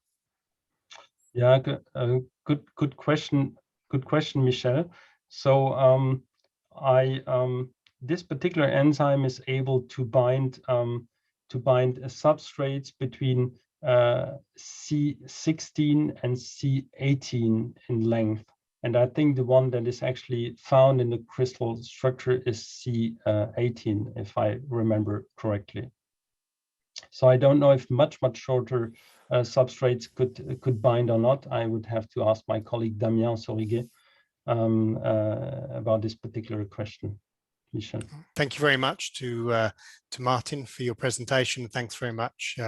Yeah, good question. Good question, Michel. So this particular enzyme is able to bind substrates between C16 and C18 in length. And I think the one that is actually found in the crystal structure is C18, if I remember correctly. So I don't know if much shorter substrates could bind or not. I would have to ask my colleague Damien Soriguet about this particular question. Michel. Thank you very much to Martin for your presentation. Thanks very much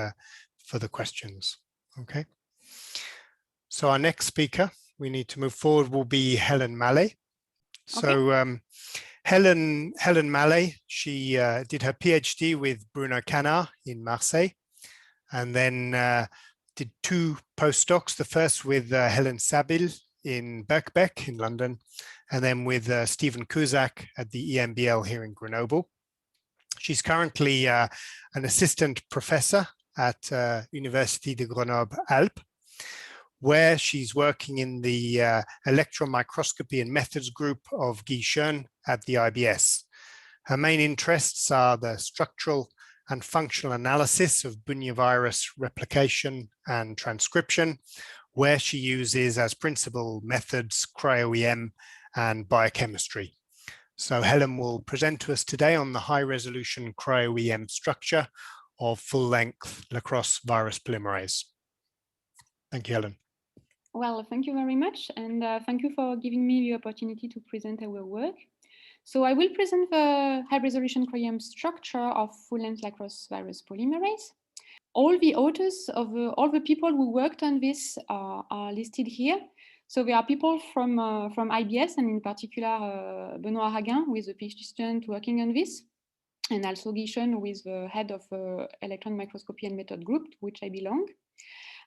for the questions. Okay. So our next speaker, we need to move forward, will be Helene Malet. So Helene Malet, she did her PhD with Bruno Canard in Marseille, and then did 2 postdocs. The first with Hélène Sabil in Birkbeck in London, and then with Stephen Cusack at the EMBL here in Grenoble. She's currently an assistant professor at Université de Grenoble-Alpes, where she's working in the electron microscopy and methods group of Guy Schoen at the IBS. Her main interests are the structural and functional analysis of bunyavirus replication and transcription, where she uses as principal methods cryo-EM and biochemistry. So Helen will present to us today on the high-resolution cryo-EM structure of full-length Crosse virus polymerase. Thank you, Helen. Well, thank you very much, and thank you for giving me the opportunity to present our work. So I will present the high-resolution cryo-EM structure of full-length Crosse virus polymerase. All the authors of all the people who worked on this are listed here. So there are people from IBS, and in particular Benoît Raguin, who is a PhD student working on this, and also Guy Schoen, who is the head of electron microscopy and method group, to which I belong.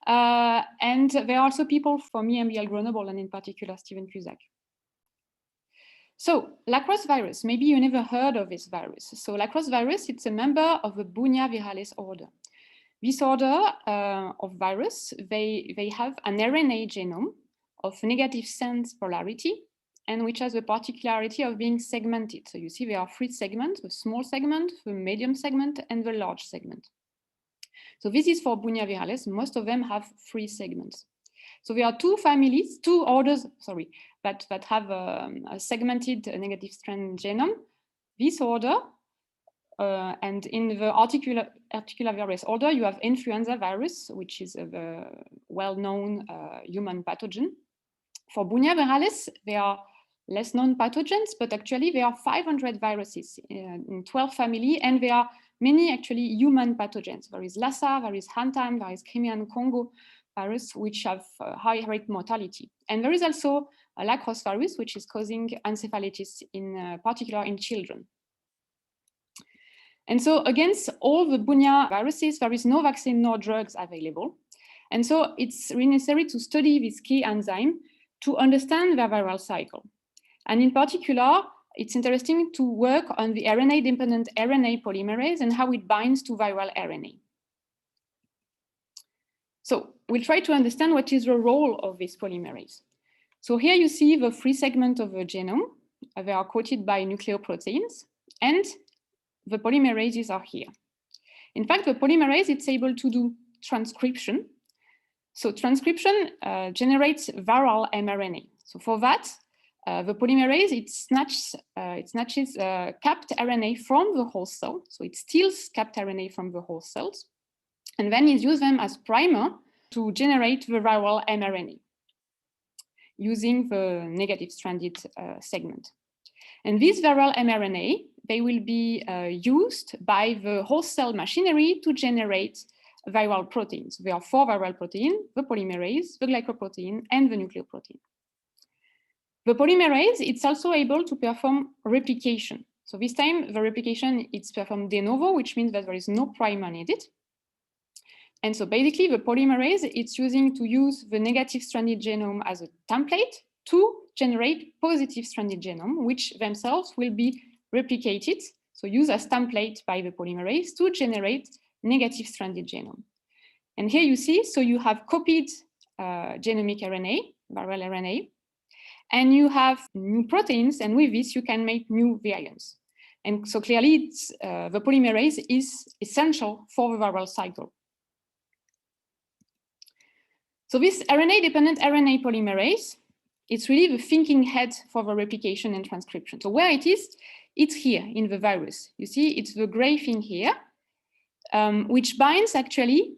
And there are also people from EMBL Grenoble, and in particular Stephen Cusack. So Crosse virus, maybe you never heard of this virus. So Crosse virus, it's a member of the bunyavirales order. This order of virus, they have an RNA genome of negative sense polarity, and which has the particularity of being segmented. So you see there are 3 segments: the small segment, the medium segment, and the large segment. So this is for bunyavirales. Most of them have 3 segments. So there are 2 families, 2 orders, sorry, that have a segmented negative strand genome. This order, and in the articular order, you have influenza virus, which is a well-known human pathogen. For bunyavirales, there are less known pathogens, but actually there are 500 viruses in 12 families, and there are many actually human pathogens. There is Lassa, there is Hantam, there is Crimean Congo virus, which have high rate mortality. And there is also La Crosse virus, which is causing encephalitis in particular in children. And so against all the Bunya viruses, there is no vaccine nor drugs available. And so it's really necessary to study this key enzyme to understand their viral cycle. And in particular, it's interesting to work on the RNA-dependent RNA polymerase and how it binds to viral RNA. So we'll try to understand what is the role of this polymerase. So here you see the 3 segments of the genome. They are coated by nucleoproteins, and the polymerases are here. In fact, the polymerase, it's able to do transcription. So transcription generates viral mRNA. So for that, the polymerase, it snatches capped RNA from the host cell. So it steals capped RNA from the host cells, and then it uses them as primer to generate the viral mRNA using the negative stranded segment. And this viral mRNA, they will be used by the host cell machinery to generate viral proteins. There are 4 viral proteins: the polymerase, the glycoprotein, and the nucleoprotein. The polymerase, it's also able to perform replication. So this time, the replication is performed de novo, which means that there is no primer needed. And so basically, the polymerase, it's using to use the negative stranded genome as a template to generate positive stranded genome, which themselves will be replicated, so used as template by the polymerase to generate negative stranded genome. And here you see, so you have copied genomic RNA, viral RNA, and you have new proteins, and with this you can make new variants. And so clearly the polymerase is essential for the viral cycle. So this RNA-dependent RNA polymerase, it's really the thinking head for the replication and transcription. So where it is, it's here in the virus. You see, it's the gray thing here, which binds actually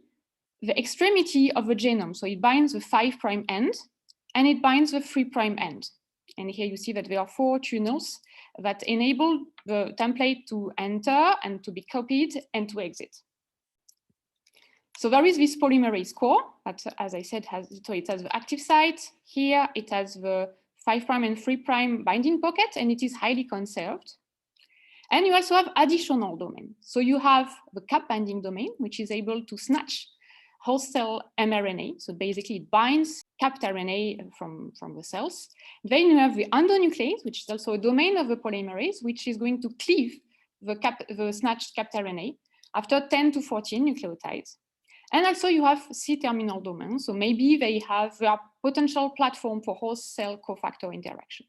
the extremity of the genome. So it binds the 5' end, and it binds the 3' end. And here you see that there are 4 tunnels that enable the template to enter and to be copied and to exit. So there is this polymerase core that, as I said, it has the active site. Here it has the 5' and 3' binding pocket, and it is highly conserved. And you also have additional domain. So you have the cap binding domain, which is able to snatch host cell mRNA. So basically it binds capped RNA from the cells. Then you have the endonuclease, which is also a domain of the polymerase, which is going to cleave the snatched capped RNA after 10 to 14 nucleotides. And also you have C-terminal domains. So maybe they have a potential platform for host cell cofactor interaction.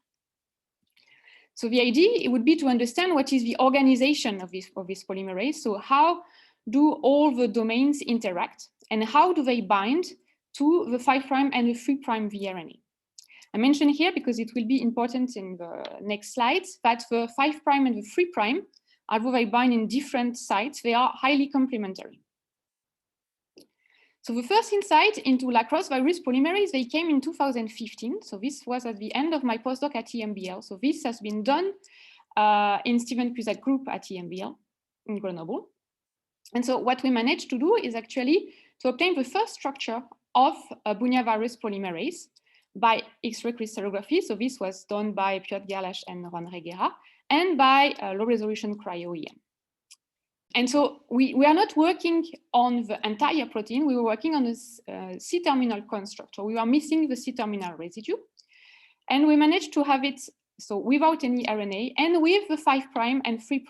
So the idea, it would be to understand what is the organization of this polymerase. So how do all the domains interact, and how do they bind to the 5' and the 3' vRNA? I mention here, because it will be important in the next slides, that the 5' and the 3', although they bind in different sites, they are highly complementary. So the first insight into La Crosse virus polymerase, they came in 2015. So this was at the end of my postdoc at EMBL. So this has been done in Stephen Cusack group at EMBL in Grenoble. And so what we managed to do is actually to obtain the first structure of a Bunya virus polymerase by X-ray crystallography. So this was done by Piotr Gerlach and Ron Reguera, and by low resolution cryo-EM. And so we are not working on the entire protein, we were working on this C-terminal construct. So we were missing the C-terminal residue. And we managed to have it, so without any RNA, and with the 5' and 3'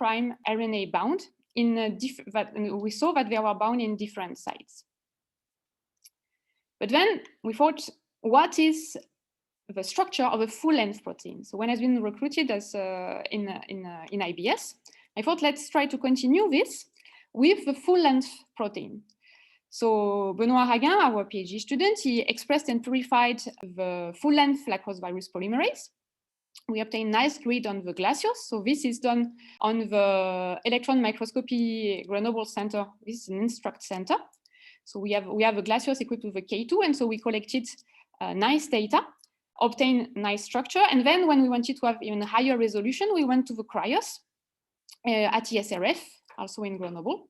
RNA bound, we saw that they were bound in different sites. But then we thought, what is the structure of a full-length protein? So when I've been recruited as in IBS, I thought, let's try to continue this with the full-length protein. So Benoît Raguin, our PhD student, he expressed and purified the full-length La Crosse virus polymerase. We obtained nice grid on the glacios. So this is done on the electron microscopy Grenoble Center. This is an Instruct Centre. So we have a glacios equipped with a K2, and so we collected nice data, obtained nice structure, and then when we wanted to have even higher resolution, we went to the cryos at ESRF, also in Grenoble,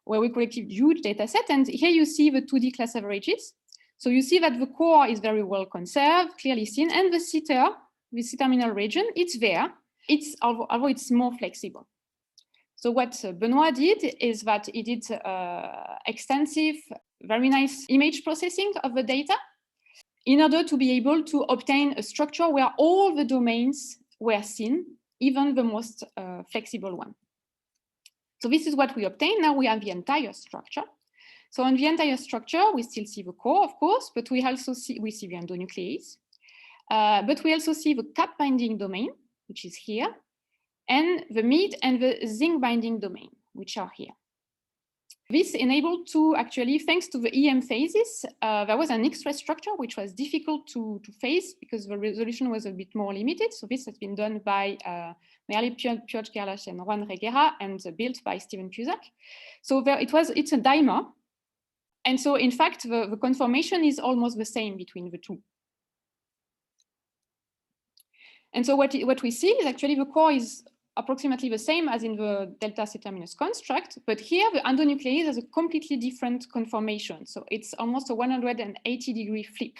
where we collected huge data set. And here you see the 2D class averages. So you see that the core is very well conserved, clearly seen, and the C-terminal region, it's there. Although it's more flexible. So what Benoit did is that he did extensive, very nice image processing of the data in order to be able to obtain a structure where all the domains were seen, even the most flexible one. So this is what we obtained. Now we have the entire structure. So on the entire structure, we still see the core, of course, but we also see the endonuclease. But we also see the cap binding domain, which is here, and the mid and the zinc binding domain, which are here. This enabled to actually, thanks to the EM phases, there was an X-ray structure which was difficult to phase because the resolution was a bit more limited. So this has been done by Malet, Piotr and Juan Reguera, and built by Steven Cusack. So it's a dimer. And so in fact, the conformation is almost the same between the two. And so what we see is actually the core is approximately the same as in the delta C-terminus construct, but here the endonuclease has a completely different conformation. So it's almost a 180-degree flip.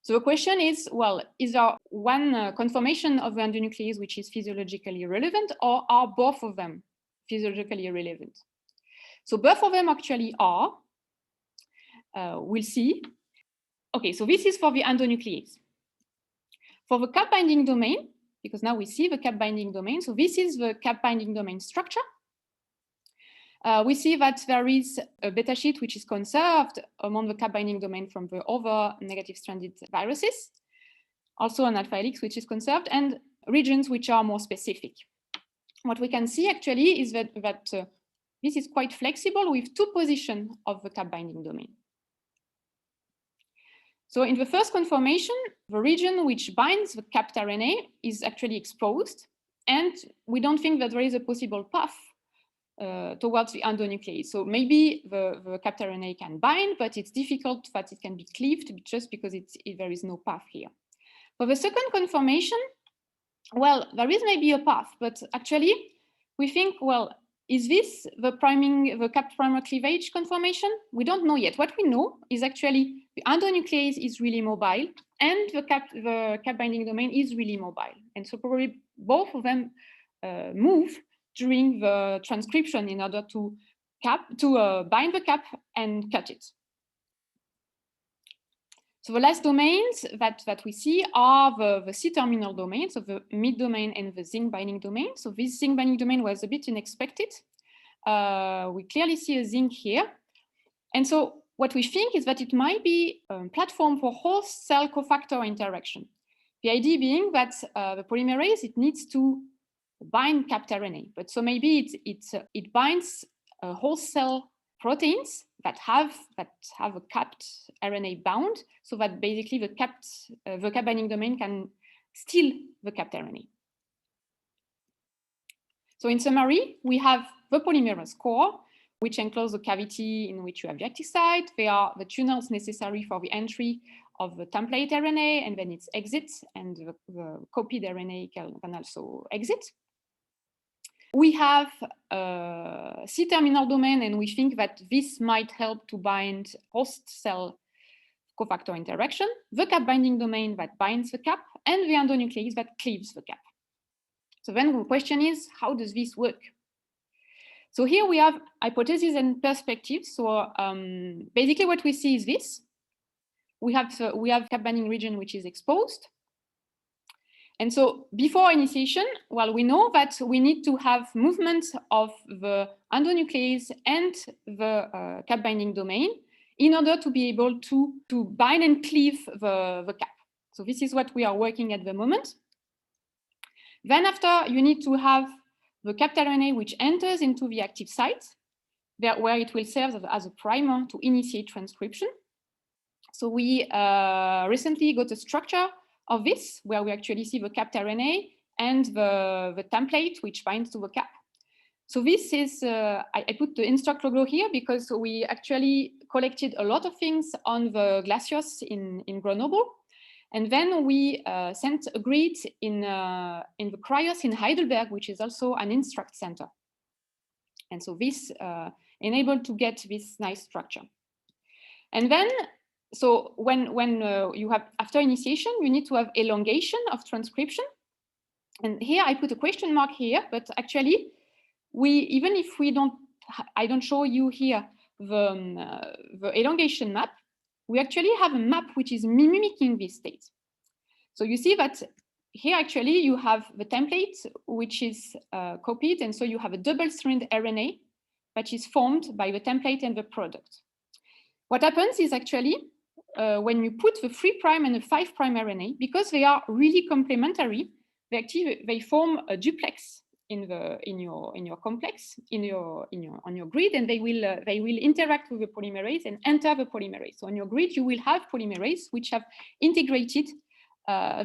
So the question is, well, is there one conformation of the endonuclease which is physiologically relevant, or are both of them physiologically relevant? So both of them actually are. We'll see. Okay, so this is for the endonuclease. For the cap binding domain, because now we see the cap binding domain. So this is the cap binding domain structure. We see that there is a beta sheet which is conserved among the cap binding domain from the other negative stranded viruses. Also an alpha helix which is conserved, and regions which are more specific. What we can see actually is that this is quite flexible with two positions of the cap binding domain. So in the first conformation, the region which binds the capped RNA is actually exposed, and we don't think that there is a possible path towards the endonuclease. So maybe the capped RNA can bind, but it's difficult that it can be cleaved just because there is no path here. For the second conformation, well, there is maybe a path, but actually we think, well, is this the capped primer cleavage conformation? We don't know yet. What we know is actually the endonuclease is really mobile, and the cap binding domain is really mobile. And so probably both of them move during the transcription in order to bind the cap and cut it. So the last domains that we see are the C-terminal domains, so the mid domain and the zinc binding domain. So this zinc binding domain was a bit unexpected. We clearly see a zinc here. And so what we think is that it might be a platform for host cell cofactor interaction. The idea being that the polymerase, it needs to bind capped RNA, but so maybe it binds host cell proteins that have a capped RNA bound, so that basically the cap binding domain can steal the capped RNA. So in summary, we have the polymerase core, which enclose the cavity in which you have the active site. They are the tunnels necessary for the entry of the template RNA and then its exit, and the copied RNA can also exit. We have a C-terminal domain, and we think that this might help to bind host cell cofactor interaction, the cap binding domain that binds the cap, and the endonuclease that cleaves the cap. So then the question is, how does this work? So here we have hypotheses and perspectives. So basically what we see is this. We have cap binding region which is exposed. And so before initiation, well, we know that we need to have movement of the endonuclease and the cap binding domain in order to be able to bind and cleave the cap. So this is what we are working at the moment. Then after, you need to have the capped RNA which enters into the active site, where it will serve as a primer to initiate transcription. So we recently got a structure of this, where we actually see the capped RNA and the template which binds to the cap. So this is, I put the Instruct logo here because we actually collected a lot of things on the glaciers in Grenoble. And then we sent a grid in the cryos in Heidelberg, which is also an Instruct Centre. And so this enabled to get this nice structure. And then So when you have, after initiation, you need to have elongation of transcription. And here I put a question mark here, but actually even if I don't show you here the elongation map, we actually have a map which is mimicking this state. So you see that here actually you have the template which is copied, and so you have a double-stranded RNA that is formed by the template and the product. What happens is actually when you put the 3' and the 5' RNA, because they are really complementary, they form a duplex in your complex on your grid, and they will interact with the polymerase and enter the polymerase. So on your grid you will have polymerase which have integrated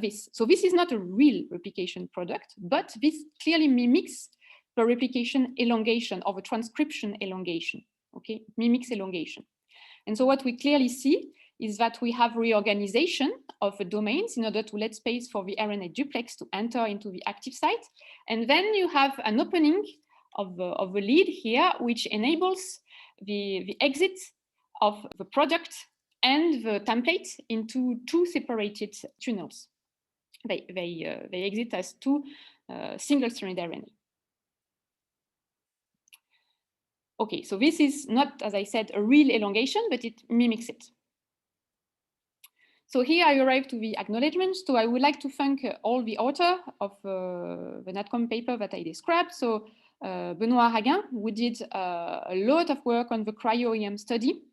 this. So this is not a real replication product, but this clearly mimics the replication elongation or the transcription elongation. Okay, it mimics elongation. And so what we clearly see is that we have reorganization of the domains in order to let space for the RNA duplex to enter into the active site. And then you have an opening of the lead here, which enables the exit of the product and the template into two separated tunnels. They exit as two single-stranded RNA. Okay, so this is not, as I said, a real elongation, but it mimics it. So here I arrive to the acknowledgements. So I would like to thank all the author of the NatCom paper that I described. So Benoît Haguin, who did a lot of work on the cryo-EM study.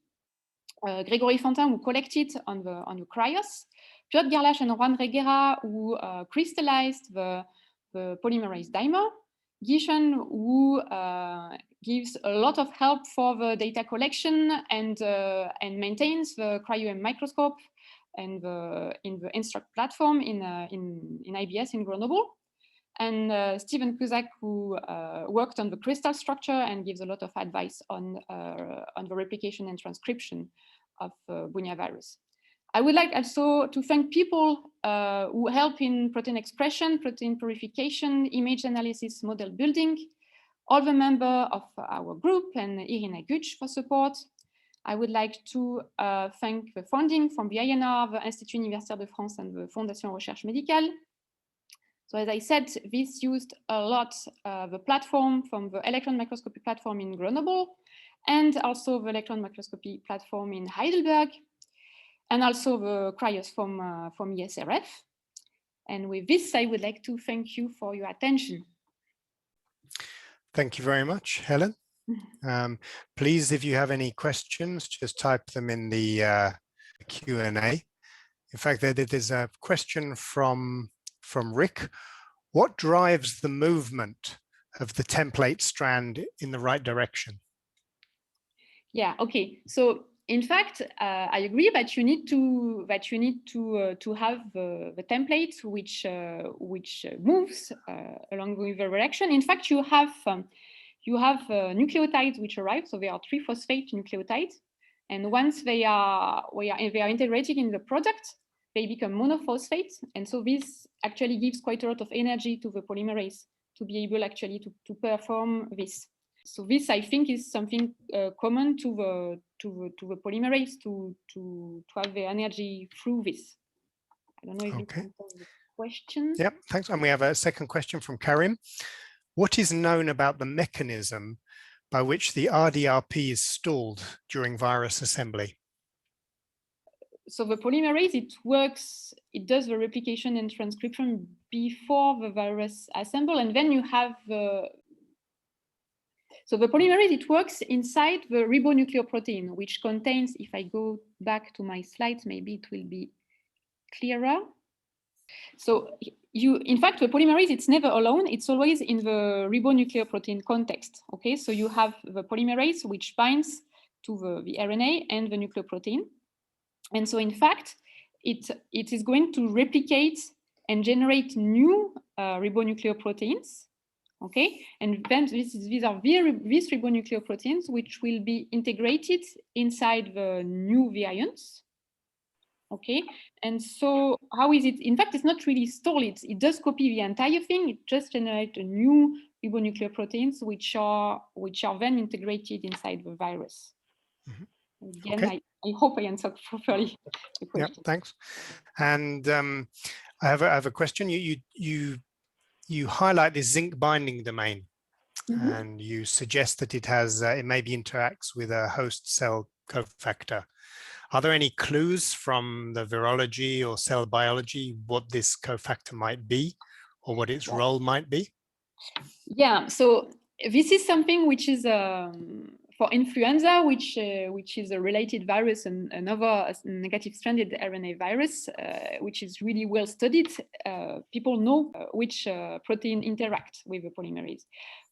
Grégory Fantin, who collected on the cryos. Piotr Garlasch and Juan Reguera, who crystallized the polymerase dimer. Guichen, who gives a lot of help for the data collection and maintains the cryo-EM microscope and in the Instruct platform in IBS in Grenoble. And Stephen Cusack, who worked on the crystal structure and gives a lot of advice on the replication and transcription of Bunya virus. I would like also to thank people who help in protein expression, protein purification, image analysis, model building, all the members of our group, and Irina Guc for support. I would like to thank the funding from the INR, the Institut Universitaire de France, and the Fondation Recherche Médicale. So as I said, this used a lot the platform from the electron microscopy platform in Grenoble, and also the electron microscopy platform in Heidelberg, and also the cryos from ESRF. And with this, I would like to thank you for your attention. Thank you very much, Helen. Please, if you have any questions, just type them in the Q&A. In fact, there's a question from Rick. What drives the movement of the template strand in the right direction? Yeah, okay. So in fact, I agree that you need to have the template which moves along with the reaction. In fact, you have nucleotides which arrive. So there are 3 phosphate nucleotides, and once they are integrated in the product, they become monophosphate. And so this actually gives quite a lot of energy to the polymerase to be able actually to perform this. So this, I think, is something common to the polymerase to have the energy through this. I don't know if you can answer the question. Yep, thanks. And we have a second question from Karim. What is known about the mechanism by which the RDRP is stalled during virus assembly? So the polymerase, it does the replication and transcription before the virus assemble, and then you have so the polymerase, it works inside the ribonucleoprotein, which contains, if I go back to my slides, maybe it will be clearer. So in fact, the polymerase, it's never alone. It's always in the ribonucleoprotein context. Okay, so you have the polymerase, which binds to the RNA and the nucleoprotein. And so in fact, it is going to replicate and generate new ribonucleoproteins. Okay, and then these are these ribonucleoproteins which will be integrated inside the new variants. Okay, and so how is it? In fact, it's not really stalled. It does copy the entire thing. It just generates a new ribonucleoproteins which are then integrated inside the virus. Mm-hmm. Again, Okay. I hope I answered properly the Yeah, question. thanks. And I have a question. You highlight the zinc binding domain, and you suggest that it has it maybe interacts with a host cell cofactor. Are there any clues from the virology or cell biology what this cofactor might be, or what its role might be? Yeah, so this is something which is for influenza, which is a related virus and another negative stranded RNA virus, which is really well studied. People know which protein interact with the polymerase.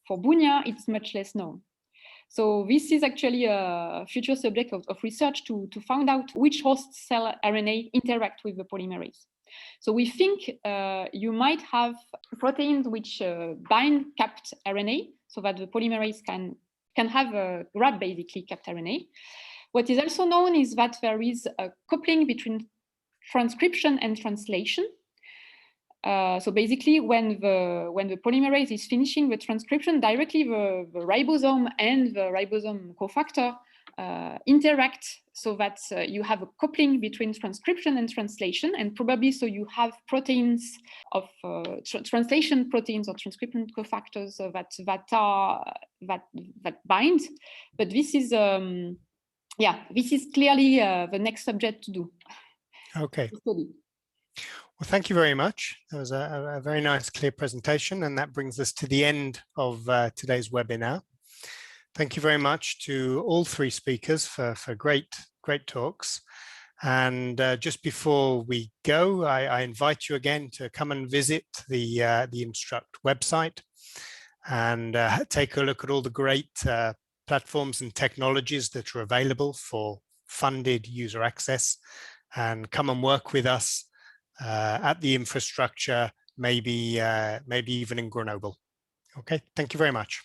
For Bunya, it's much less known. So this is actually a future subject of research to find out which host cell RNA interact with the polymerase. So we think you might have proteins which bind capped RNA so that the polymerase can grab basically capped RNA. What is also known is that there is a coupling between transcription and translation. So basically, when the polymerase is finishing the transcription, directly the ribosome and the ribosome cofactor interact so that you have a coupling between transcription and translation, and probably so you have proteins of translation proteins or transcription cofactors that bind. But this is this is clearly the next subject to do. Okay. Well, thank you very much. That was a very nice, clear presentation, and that brings us to the end of today's webinar. Thank you very much to all three speakers for great talks. And just before we go, I invite you again to come and visit the Instruct website and take a look at all the great platforms and technologies that are available for funded user access, and come and work with us at the infrastructure, maybe even in Grenoble. Okay, thank you very much.